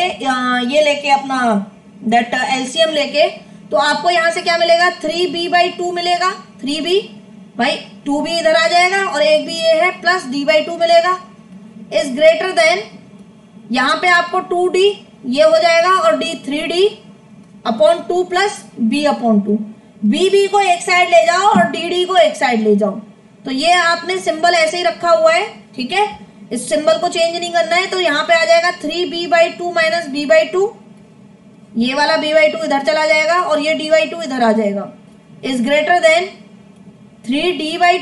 ये लेके अपना दैट एलसीएम लेके, तो आपको यहां से क्या मिलेगा, 3b बाई 2 मिलेगा, 3b भाई 2b इधर आ जाएगा और एक भी ये है प्लस d बाई 2 मिलेगा, इज ग्रेटर देन, यहां पे आपको 2d ये हो जाएगा और d 3d upon 2 plus b upon 2, b को एक साइड ले जाओ और dd को एक साइड ले जाओ। तो ये आपने सिंबल ऐसे ही रखा हुआ है, ठीक है, इस सिंबल को चेंज नहीं करना है। तो यहां पे आ जाएगा 3b by 2 minus b by 2, ये वाला b बाई 2 इधर चला जाएगा और ये d बाई 2 इधर आ जाएगा, is greater then 3d by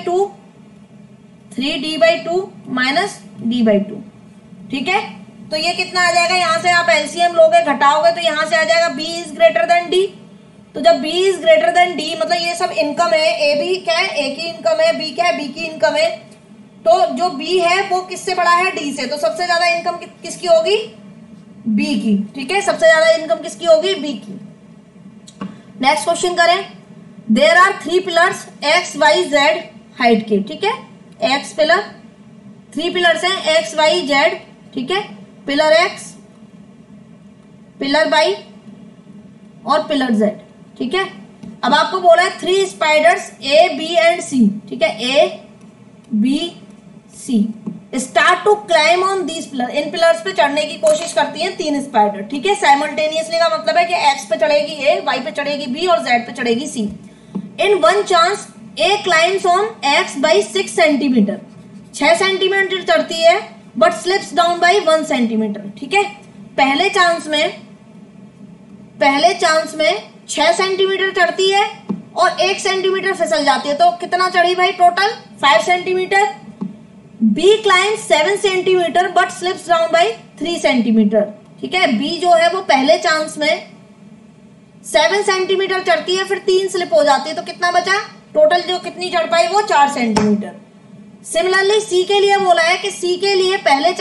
2 minus d by 2, ठीक है। तो ये कितना आ जाएगा, यहां से आप एलसीएम लोगे घटाओगे तो यहां से आ जाएगा b is greater then d। तो जब b is greater then d मतलब ये सब इनकम है, a भी क्या है, a की इनकम है, b क्या है, b की इनकम है। तो जो b है वो किससे बड़ा है, d से। तो सबसे ज्यादा इनकम किसकी होगी, b की, ठीक है, सबसे ज्यादा इनकम किसकी होगी, b की। नेक्स्ट क्वेश्चन करें, there are 3 pillars x y z height के, ठीक है, x पिलर, 3 पिलर्स हैं x y z, ठीक है, पिलर x, पिलर y और पिलर z, ठीक है। अब आपको बोला है 3 spiders a b and c, ठीक है, a b c start to climb on these pillar, इन पिलर्स पे चढ़ने की कोशिश करती हैं 3 स्पाइडर, ठीक है, साइमल्टेनियसली का मतलब है कि x पे चढ़ेगी a, y पे चढ़ेगी b और z पे चढ़ेगी c। In one chance a climbs on x by 6 centimetre, 6 centimetre चढ़ती है but slips down by 1 centimetre, ठीक है। पहले चांस में 6 सेंटीमीटर चढ़ती है और 1 सेंटीमीटर फिसल जाती है, तो कितना चढ़ी भाई total 5 centimetre. B climbs 7 centimetre but slips down by 3 centimetre. ठीक है, बी जो है वो पहले चांस में 7 सेंटीमीटर चढ़ती है, फिर 3 स्लिप हो जाती है, तो कितना बचा टोटल जो कितनी चढ़ पाई वो 4 सेंटीमीटर। सिमिलरली सी के लिए बोला है कि सी के लिए पहले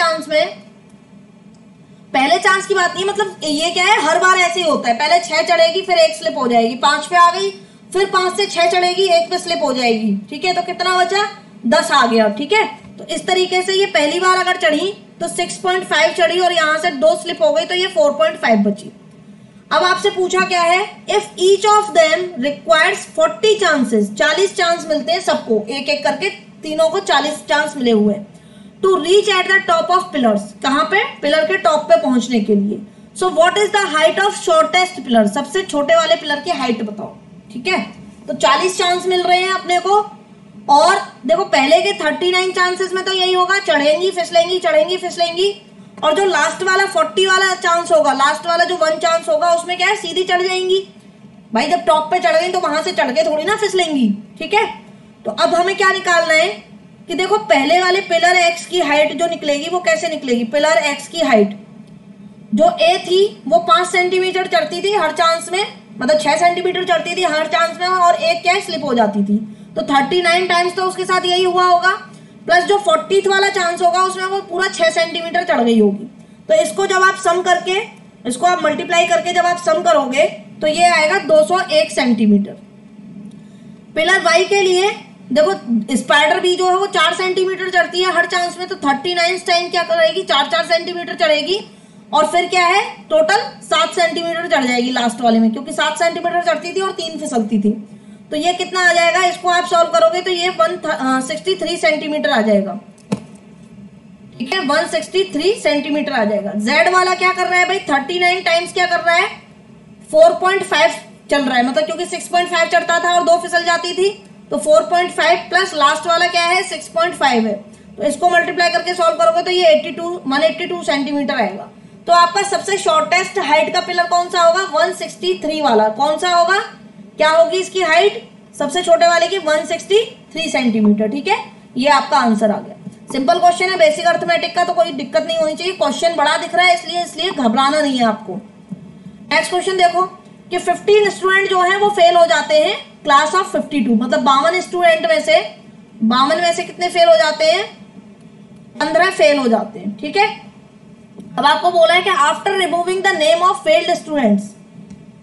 चांस की बात नहीं, मतलब ये क्या है, हर बार ऐसे ही होता है, पहले 6 चढ़ेगी फिर 1 स्लिप हो जाएगी, 5 पे आ गई, फिर 5 से 6 चढ़ेगी 1 पे स्लिप हो जाएगी। ठीक है, तो कितना बचा 10 आ गया। ठीक है, तो इस तरीके से ये पहली बार अगर चढ़ी तो 6.5 चढ़ी और यहां से 2 स्लिप हो गई, तो ये 4.5 बची। अब आपसे पूछा क्या है, if each of them requires 40 chances, 40 chance मिलते हैं सबको, एक एक करके तीनों को 40 चांस मिले हुए, to reach at the top of pillars, कहां पे, पिलर के टॉप पे पहुंचने के लिए। So what is the height of shortest pillar, सबसे छोटे वाले पिलर की हाइट बताओ। ठीक है, तो 40 चांस मिल रहे हैं अपने को, और देखो पहले के 39 चांसेस में तो यही होगा, चढ़ेंगी फिसलेंगी चढ़ेंगी फिसलेंगी, और जो लास्ट वाला 40 वाला चांस होगा, लास्ट वाला जो 1 चांस होगा, उसमें क्या है, सीधी चढ़ जाएंगी भाई, जब टॉप पे चढ़ गई तो वहां से चढ़ के थोड़ी ना फिसलेंगी। ठीक है, तो अब हमें क्या निकालना है कि देखो पहले वाले पिलर एक्स की हाइट जो निकलेगी वो कैसे निकलेगी, पिलर एक्स की हाइट जो ए थी वो 5 सेंटीमीटर चढ़ती थी हर चांस में, मतलब 6 सेंटीमीटर चढ़ती थी हर चांस में, और एक क्या स्लिप हो जाती थी, तो 39 टाइम्स तो उसके साथ यही हुआ होगा, प्लस जो 40th वाला चांस होगा उसमें वो पूरा 6 सेंटीमीटर चढ़ गई होगी। तो इसको जब आप सम करके, इसको आप मल्टीप्लाई करके जब आप सम करोगे तो ये आएगा 201 सेंटीमीटर। पिलर वाई के लिए देखो स्पाइडर बी जो है वो 4 सेंटीमीटर चढ़ती है हर चांस में, तो 39 टाइम क्या करेगी, 4 सेंटीमीटर चढ़ेगी, और फिर क्या है टोटल 7 सेंटीमीटर चढ़ जाएगी लास्ट वाले में, क्योंकि 7 सेंटीमीटर चढ़ती थी और 3 फिसलती थी। तो ये कितना आ जाएगा, इसको आप सॉल्व करोगे तो ये 163 सेंटीमीटर आ जाएगा। ठीक है, 163 सेंटीमीटर आ जाएगा। जेड वाला क्या कर रहा है भाई, 39 टाइम्स क्या कर रहा है, 4.5 चल रहा है, मतलब क्योंकि 6.5 चढ़ता था और 2 फिसल जाती थी, तो 4.5 प्लस लास्ट वाला क्या है 6.5 है, तो इसको मल्टीप्लाई करके सॉल्व करोगे तो ये 182 सेंटीमीटर आएगा। तो आपका सबसे शॉर्टेस्ट हाइट का पिलर कौन सा होगा, 163 वाला। कौन सा होगा, क्या होगी इसकी हाइट सबसे छोटे वाले की, 163 सेंटीमीटर। ठीक है, ये आपका आंसर आ गया। सिंपल क्वेश्चन है, बेसिक अर्थमेटिक का, तो कोई दिक्कत नहीं होनी चाहिए। क्वेश्चन बड़ा दिख रहा है इसलिए घबराना नहीं है आपको। नेक्स्ट क्वेश्चन देखो कि 15 स्टूडेंट जो है वो फेल हो जाते हैं क्लास ऑफ 52, मतलब 52 स्टूडेंट में से 52 में से कितने फेल हो जाते हैं, 15 फेल हो जाते हैं। ठीक है, अब आपको बोला है कि after removing the name of failed students,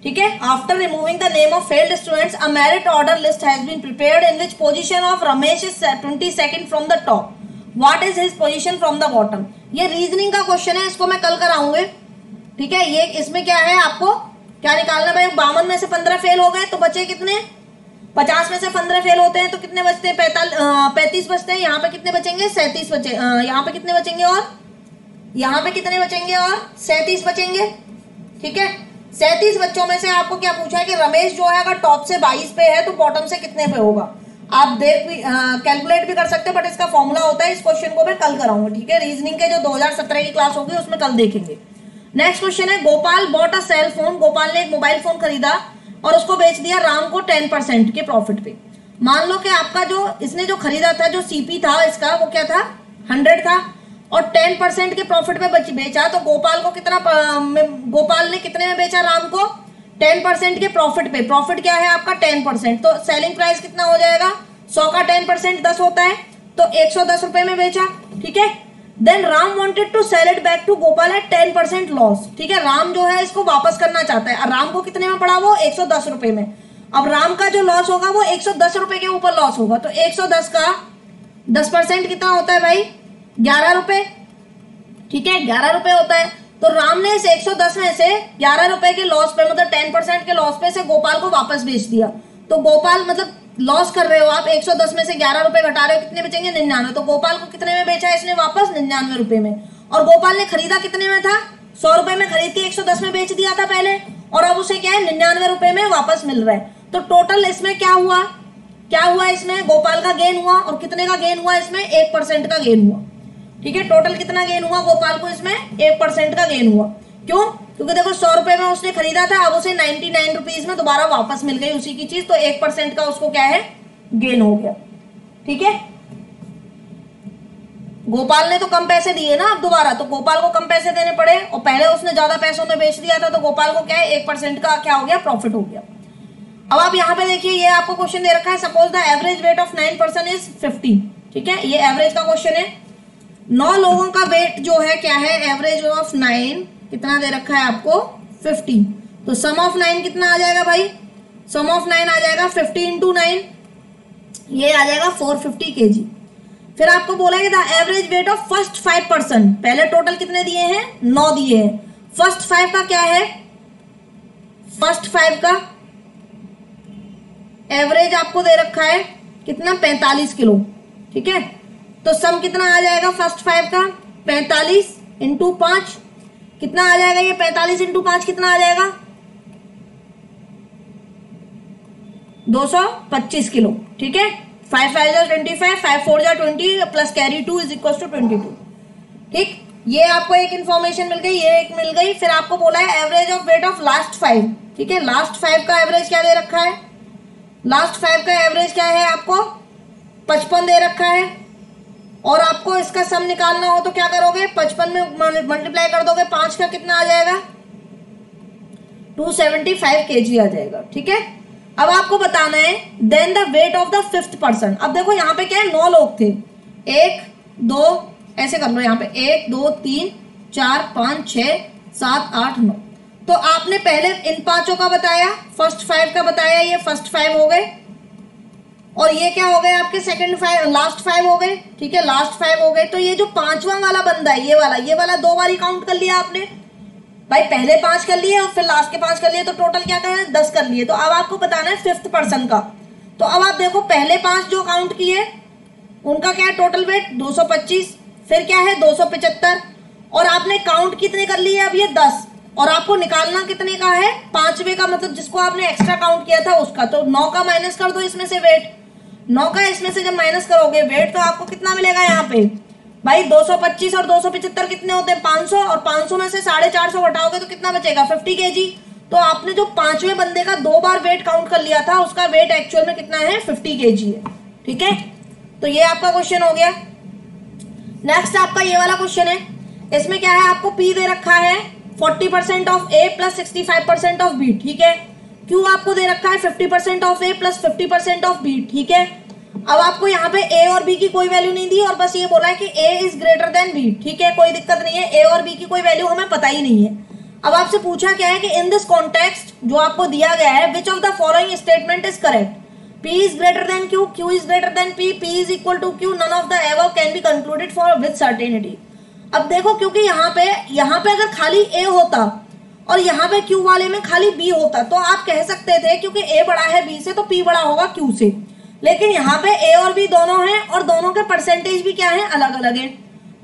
ठीक है, after removing the name of failed students a merit order list has been prepared in which position of Ramesh is 22nd from the top, what is his position from the bottom. ये reasoning का question है, इसको मैं कल कराऊंगे। ठीक है, ये इसमें क्या है, आपको क्या निकालना भाई, 52 में से 15 फेल हो गए तो बचे कितने, 50 में से 15 फेल होते हैं तो कितने बचते हैं, 35 बचते हैं। यहाँ पे कितने बचेंगे, 37 बचे, यहाँ पे कितने बचेंगे, और यहाँ पे कितने बचेंगे, और 37 बचेंगे। ठीक है, 37 बच्चों में से आपको क्या पूछा है कि रमेश जो है अगर टॉप से 22 पे है तो बॉटम से कितने पे होगा। आप कैलकुलेट भी कर सकते हो, बट इसका फॉर्मूला होता है। इस क्वेश्चन को मैं कल कराऊंगा। ठीक है, रीजनिंग के जो 2017 की क्लास होगी उसमें कल देखेंगे। नेक्स्ट क्वेश्चन है, Gopal bought a cell phone, Gopal ने एक मोबाइल फोन खरीदा और उसको बेच दिया राम को 10% के प्रॉफिट पे। मान लो कि आपका जो इसने जो खरीदा था, जो सीपी था इसका, वो क्या था 100 था, और 10% के प्रॉफिट पे बेचा, तो गोपाल को कितना, गोपाल ने कितने में बेचा राम को, 10% के प्रॉफिट पे। प्रॉफिट क्या है आपका 10%, तो सेलिंग प्राइस कितना हो जाएगा, 100 का 10% 10 होता है, तो 110 रुपए में बेचा। ठीक है, then Ram wanted to sell it back to Gopal at 10% loss. ठीक है, राम जो है इसको वापस करना चाहता है, और राम को कितने में पड़ा, वो 110 रुपए में। अब राम का जो लॉस होगा वो 110 रुपए के ऊपर लॉस होगा, तो 110 का 10% कितना होता है भाई, 11 रुपए। ठीक है, 11 रुपए होता है। तो राम ने इस 110 में से 11 रुपए के लॉस पे, मतलब 10% के लॉस पे से गोपाल को वापस बेच दिया। तो गोपाल मतलब लॉस कर रहे हो आप, 110 में से 11 रुपए घटा रहे हो, कितने बचेंगे 99। तो गोपाल को कितने में बेचा है इसने वापस, 99 रुपए में। और गोपाल ने खरीदा कितने में था, 100 रुपए में खरीद के 110 में बेच दिया था पहले, और अब उसे क्या है 99 रुपए में वापस मिल रहा है। तो टोटल इसमें क्या हुआ, इसमें गोपाल का गेन हुआ, और कितने का गेन हुआ इसमें, 1% का गेन हुआ। ठीक है, टोटल कितना गेन हुआ गोपाल को इसमें, 1% का गेन हुआ। क्यों, क्योंकि देखो 100 रुपए में उसने खरीदा था, अब उसे 99 रुपीज में दोबारा वापस मिल गई उसी की चीज, तो 1% का उसको क्या है, गेन हो गया। ठीक है, गोपाल ने तो कम पैसे दिए ना अब दोबारा, तो गोपाल को कम पैसे देने पड़े, और पहले उसने ज्यादा पैसों में बेच दिया था, तो गोपाल को क्या है, 1% का क्या हो गया, प्रॉफिट हो गया। अब आप यहाँ पे देखिए, ये आपको क्वेश्चन दे रखा है, suppose the average weight of 9 person is 50। ठीक है, ये एवरेज का क्वेश्चन है। 9 लोगों का वेट जो है क्या है, एवरेज ऑफ 9 कितना दे रखा है आपको, 50। तो सम ऑफ 9 कितना आ जाएगा भाई, सम ऑफ 9 आ जाएगा 50 इंटू 9, ये आ जाएगा 450 kg। फिर आपको बोला है the average weight of first 5 person, पहले टोटल कितने दिए हैं, 9 दिए हैं, फर्स्ट 5 का क्या है, फर्स्ट 5 का एवरेज आपको दे रखा है कितना, 45 किलो। ठीक है, तो सम कितना आ जाएगा फर्स्ट 5 का, 45 इंटू 5 कितना आ जाएगा, ये 45 इंटू 5 कितना आ जाएगा, 225 किलो। ठीक है, 5 5 जा 25, 5 4 जा 20 plus carry 2 is equal to 22। ठीक, ये आपको एक इंफॉर्मेशन मिल गई, ये एक मिल गई। फिर आपको बोला है average of weight of last 5। ठीक है, लास्ट 5 का एवरेज क्या दे रखा है, लास्ट 5 का एवरेज क्या है आपको, 55 दे रखा है, और आपको इसका सम निकालना हो तो क्या करोगे, 55 में मल्टीप्लाई कर दोगे, 5 का कितना आ जाएगा, 275 kg आ जाएगा। ठीक है, अब आपको बताना है then the weight of the 5th person. अब देखो यहाँ पे क्या है, 9 लोग थे, 1 2 ऐसे कर लो, यहाँ पे 1 2 3 4 5 6 7 8 9। तो आपने पहले इन 5 का बताया, फर्स्ट 5 का बताया, ये फर्स्ट 5 हो गए, और ये क्या हो गए आपके सेकंड 5, लास्ट 5 हो गए। ठीक है, लास्ट 5 हो गए। तो ये जो 5वां वाला बंदा है, ये वाला 2 बार काउंट कर लिया आपने भाई, पहले 5 कर लिए और फिर लास्ट के 5 कर लिए, तो टोटल क्या कर 10 कर लिए। तो अब आपको बताना है 5th पर्सन का। तो अब आप देखो, पहले 5 जो काउंट किए उनका क्या है, टोटल वेट 225, फिर क्या है 275, और आपने काउंट कितने कर लिए, अब ये 10, और आपको निकालना कितने का है, 5वें का, मतलब जिसको आपने एक्स्ट्रा काउंट किया था उसका। तो 9 का माइनस कर दो इसमें से वेट, 9 का इसमें से जब माइनस करोगे वेट, तो आपको कितना मिलेगा यहाँ पे भाई, 225 और 275 कितने होते हैं, 500, और 500 में से 450 घटाओगे तो कितना बचेगा, 50 kg। तो आपने जो 5वें बंदे का 2 बार वेट काउंट कर लिया था, उसका वेट एक्चुअल में कितना है, 50 kg है। ठीक है, तो ये आपका क्वेश्चन हो गया। नेक्स्ट आपका ये वाला क्वेश्चन है, इसमें क्या है, आपको P दे रखा है 40% of A plus 65% of B। ठीक है, Q आपको दे रखा है 50% of A plus 50% of B। ठीक है, अब आपको यहाँ पे A और B की कोई वैल्यू नहीं दी, और बस ये बोला है कि A is greater then B। ठीक है, कोई दिक्कत नहीं है, A और B की कोई वैल्यू हमें पता ही नहीं है। अब आपसे पूछा क्या है कि इन दिस कॉन्टेक्स्ट जो आपको दिया गया है, which of the following statement is correct, P is greater than Q, Q is greater than P, P is equal to Q, none of the above can be concluded for with certainty। अब देखो, क्योंकि यहाँ पे अगर खाली A होता और यहाँ पे Q वाले में खाली B होता, तो आप कह सकते थे क्योंकि A बड़ा है B से तो P बड़ा होगा Q से। लेकिन यहाँ पे A और B दोनों हैं, और दोनों के परसेंटेज भी क्या है, अलग अलग है।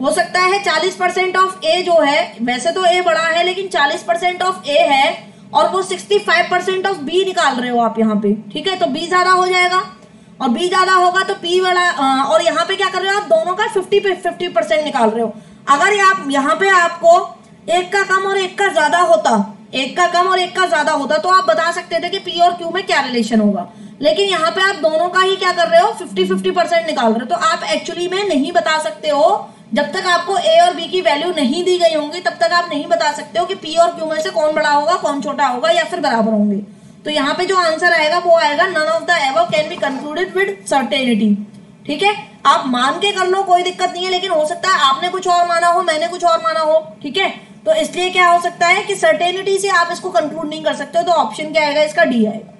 हो सकता है 40% ऑफ A जो है, वैसे तो A बड़ा है लेकिन 40% ऑफ A है, और वो 65% ऑफ B निकाल रहे हो आप यहाँ पे। ठीक है, तो B ज्यादा हो जाएगा, और B ज्यादा होगा तो P बड़ा, और यहाँ पे क्या कर रहे हो आप, दोनों का 50% निकाल रहे हो। अगर आप यहाँ पे आपको एक का कम और एक का ज्यादा होता, एक का कम और एक का ज्यादा होता, तो आप बता सकते थे कि P और Q में क्या रिलेशन होगा। लेकिन यहाँ पे आप दोनों का ही क्या कर रहे हो, 50% निकाल रहे हो। तो आप एक्चुअली में नहीं बता सकते हो, जब तक आपको A और B की वैल्यू नहीं दी गई होंगी, तब तक आप नहीं बता सकते हो कि P और Q में से कौन बड़ा होगा, कौन छोटा होगा, या फिर बराबर होंगे। तो यहाँ पे जो आंसर आएगा वो आएगा none of the above can be concluded with certainty. ठीक है, आप मान के कर लो, कोई दिक्कत नहीं है, लेकिन हो सकता है आपने कुछ और माना हो, मैंने कुछ और माना हो। ठीक है, तो इसलिए क्या हो सकता है कि सर्टेनिटी से आप इसको कंक्लूड नहीं कर सकते हो। तो ऑप्शन क्या आएगा, इसका डी आएगा।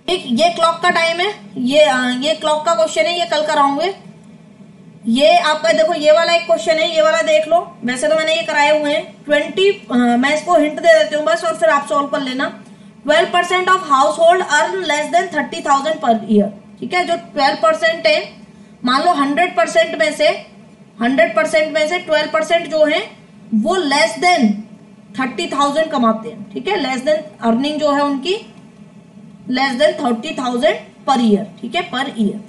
ठीक, ये क्लॉक का टाइम है, ये क्लॉक का क्वेश्चन है, ये कल कराऊंगे। ये आपका देखो, ये वाला एक क्वेश्चन है, ये वाला देख लो। वैसे तो मैंने ये कराए हुए हैं 20, मैं इसको हिंट दे देती हूँ बस, और फिर आप सॉल्व कर लेना। 12% of house hold earn less than 30,000 per year. ठीक है, जो 12% है, मान लो 100% में से 12% जो है वो लेस देन 30,000 कमाते हैं। ठीक है, लेस देन अर्निंग जो है उनकी लेस देन 30,000 पर ईयर। ठीक है, पर ईयर।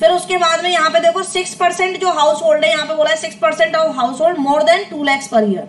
फिर उसके बाद में यहाँ पे देखो 6% जो हाउस होल्ड है, यहाँ पे बोला है 6% of house hold more than 2 lakhs per year.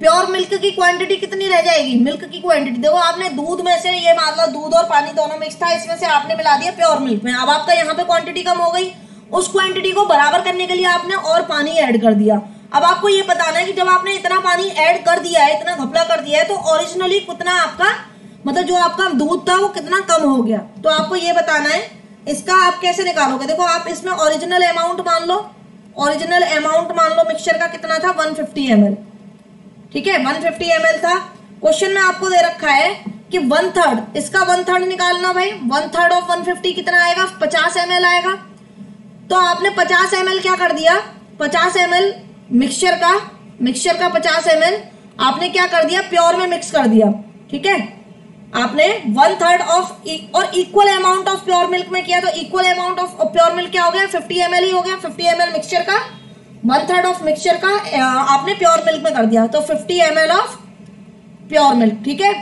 Pure milk की क्वांटिटी कितनी रह जाएगी, मिल्क की क्वांटिटी देखो आपने दूध में से ये मान लो दूध और पानी दोनों मिक्स था, इसमें से आपने मिला दिया प्योर मिल्क में, अब आपका यहाँ पे क्वांटिटी कम हो गई, उस क्वांटिटी को बराबर करने के लिए आपने और पानी ऐड कर दिया। अब आपको ये बताना है कि जब आपने इतना पानी ऐड कर दिया है, इतना घपला कर दिया है, तो ओरिजिनली कितना आपका मतलब जो आपका दूध था वो कितना कम हो गया, तो आपको ये बताना है। इसका आप कैसे निकालोगे, देखो आप इसमें ओरिजिनल अमाउंट मान लो, ओरिजिनल अमाउंट मान लो मिक्सचर का कितना था 150 ml, ठीक है 150 ml था। क्वेश्चन में आपको दे रखा है कि 1/3, इसका 1/3 निकालना भाई, 1/3 ऑफ 150 कितना आएगा 50 ml आएगा। तो आपने 50 ml क्या कर दिया, 50 ml मिक्सचर का 50 ml आपने क्या कर दिया प्योर में मिक्स कर दिया, ठीक है। आपने 1/3 ऑफ और equal amount of pure milk में किया, तो equal amount of pure milk क्या हो गया 50 ml ही हो गया, 50 ml मिक्सचर का 1/3 ऑफ मिक्सचर का आपने प्योर मिल्क में कर दिया, तो 50 ml ऑफ प्योर मिल्क, ठीक है।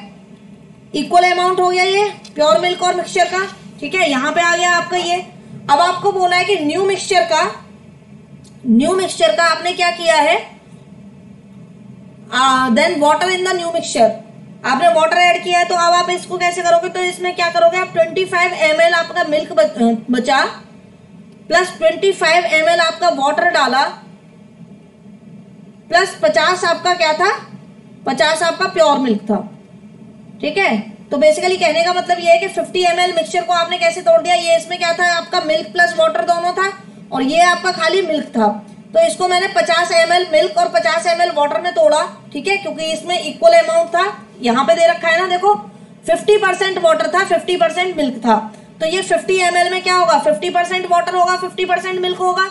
इक्वल अमाउंट हो गया ये प्योर मिल्क और मिक्सचर का, ठीक है। यहां पे आ गया आपका ये। अब आपको बोला है कि न्यू मिक्सचर का आपने क्या किया है, then water in the new mixture, आपने वाटर ऐड किया है। तो अब आप इसको कैसे करोगे, तो इसमें क्या करोगे आप 25 ml आपका मिल्क बचा प्लस 25 ml आपका वाटर डाला प्लस 50 आपका क्या था, 50 आपका प्योर मिल्क था, ठीक है। तो बेसिकली कहने का मतलब ये है कि 50 ml मिक्सचर को आपने कैसे तोड़ दिया, ये इसमें क्या था आपका मिल्क प्लस वाटर दोनों था और ये आपका खाली मिल्क था, तो इसको मैंने 50 ml मिल्क और 50 ml वाटर में तोड़ा, ठीक है, क्योंकि इसमें इक्वल अमाउंट था। यहाँ पे दे रखा है ना देखो 50% वाटर था 50% मिल्क था, तो ये 50 ml में क्या होगा 50% वाटर होगा 50% मिल्क होगा।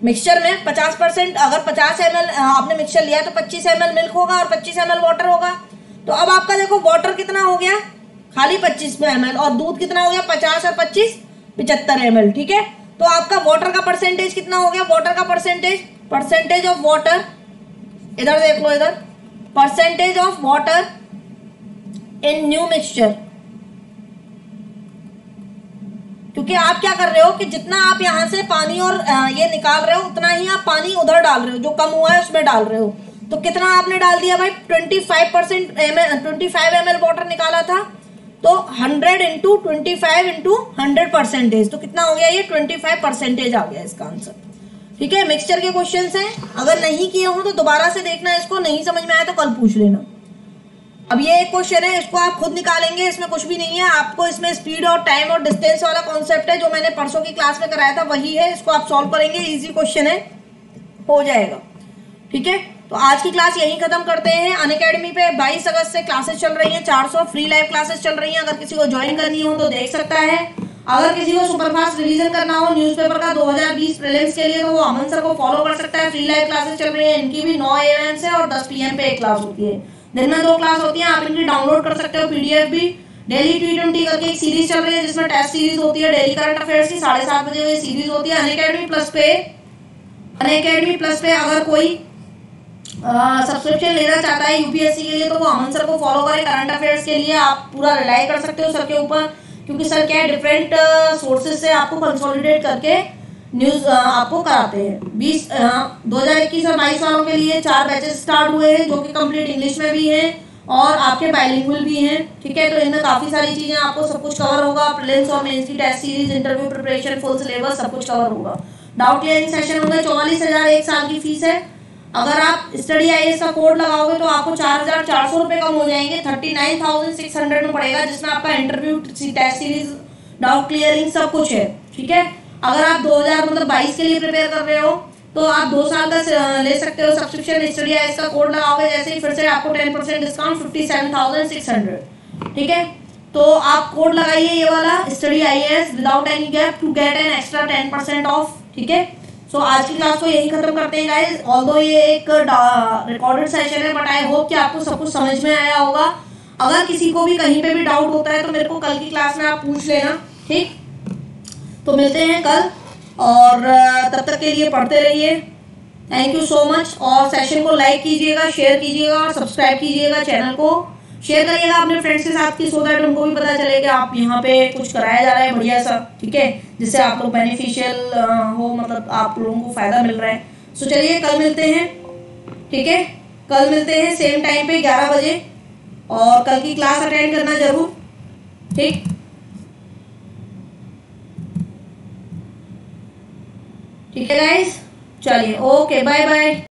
मिक्सचर में 50% अगर 50 ml आपने मिक्सचर लिया है तो 25 ml मिल्क होगा और 25 ml वाटर होगा। तो अब आपका देखो वाटर कितना हो गया खाली 25 ml और दूध कितना हो गया 50 और 25 75 ml, ठीक है। तो आपका वाटर का परसेंटेज कितना हो गया, वाटर का परसेंटेज ऑफ वाटर, इधर देख लो, इधर percentage of water in new mixture, क्योंकि आप क्या कर रहे हो कि जितना आप यहां से पानी और ये निकाल रहे हो उतना ही आप पानी उधर डाल रहे हो, जो कम हुआ है उसमें डाल रहे हो। तो कितना आपने डाल दिया भाई 25 ml वाटर निकाला था, तो 100 इंटू 25 इंटू 100%, तो कितना हो गया ये 25% आ गया इसका आंसर, ठीक है। मिक्सचर के क्वेश्चन हैं, अगर नहीं किए हो तो दोबारा से देखना, इसको नहीं समझ में आया तो कल पूछ लेना। अब ये एक क्वेश्चन है, इसको आप खुद निकालेंगे, इसमें कुछ भी नहीं है, आपको इसमें स्पीड और टाइम और डिस्टेंस वाला कॉन्सेप्ट है जो मैंने परसों की क्लास में कराया था वही है, इसको आप सॉल्व करेंगे, इजी क्वेश्चन है, हो जाएगा, ठीक है। तो आज की क्लास यहीं खत्म करते हैं। अनअकैडमी पे 22 अगस्त से क्लासेस चल रही हैं, 400 फ्री लाइव क्लासेस चल रही हैं, अगर किसी को ज्वाइन करनी हो तो देख सकता है। अगर किसी को सुपरफास्ट रिवीजन करना हो न्यूज़पेपर का 2020 प्रीलिम्स के लिए तो वो अमन सर को फॉलो कर सकता है, फ्री लाइव क्लासेस चल रही है, इनकी भी 9 AM से और 10 PM पे एक क्लास होती है, दिन में 2 क्लास होती है, आप इनकी डाउनलोड कर सकते हो PDF भी। डेली T20 करके एक सीरीज चल रही है जिसमें टेस्ट सीरीज होती है, डेली करंट अफेयर्स की 7:30 बजे ये सीरीज होती है। अनअकैडमी प्लस पे अगर कोई सब्सक्रिप्शन लेना चाहता है यूपीएससी के लिए तो वो अमन सर को फॉलो करें। करंट अफेयर्स के लिए आप पूरा रिलाई कर सकते हो सर के ऊपर, क्योंकि सर क्या है डिफरेंट सोर्सेज से आपको कंसोलिडेट करके न्यूज आपको कराते हैं। 2021 और 22 वालों के लिए 4 बैचेस स्टार्ट हुए हैं जो कि कंप्लीट इंग्लिश में भी हैं और आपके बाइलिंगुअल भी हैं, ठीक है। तो इनमें काफी सारी चीजें आपको सब कुछ कवर होगा, प्रीलिम्स और मेंस की test series, interview preparation, full syllabus सब कुछ कवर होगा। डाउट क्लियरिंग सेशन होंगे, 44,000 एक साल की फीस है। अगर आप स्टडी IAS का कोड लगाओगे तो आपको 4,400 रुपए कम हो जाएंगे, 39,600 में पड़ेगा, जिसमें आपका interview, test series, doubt clearing सब कुछ है, ठीक है। अगर आप 2022 के लिए प्रिपेयर कर रहे हो तो आप 2 साल का ले सकते हो सब्सक्रिप्शन, स्टडी IAS का कोड लगाओगे जैसे ही फिर से आपको 10% डिस्काउंट 57,600, ठीक है। तो आप कोड लगाइए ये वाला study IAS without any gap to get an extra 10% off, ठीक है। सो आज की क्लास को यही खत्म करते हैं गाइस। ऑल्दो ये एक रिकॉर्डेड सेशन है बट आई होप कि आपको सब कुछ समझ में आया होगा। अगर किसी को भी कहीं पे भी डाउट होता है तो मेरे को कल की क्लास में आप पूछ लेना, ठीक। तो मिलते हैं कल और तब तक के लिए पढ़ते रहिए। Thank you so much. और सेशन को लाइक कीजिएगा, शेयर कीजिएगा और सब्सक्राइब कीजिएगा, चैनल को शेयर करिएगा अपने फ्रेंड्स के साथ की, सो दैट उनको भी पता चले कि आप यहाँ पे कुछ कराया जा रहा है बढ़िया सा, ठीक है, जिससे आप लोग बेनिफिशियल हो, मतलब आप लोगों को फायदा मिल रहा है। सो चलिए कल मिलते हैं, ठीक है। कल मिलते हैं सेम टाइम पे 11 बजे, और कल की क्लास अटेंड करना जरूर, ठीक। ठीक है गाइस, चलिए ओके, बाय बाय।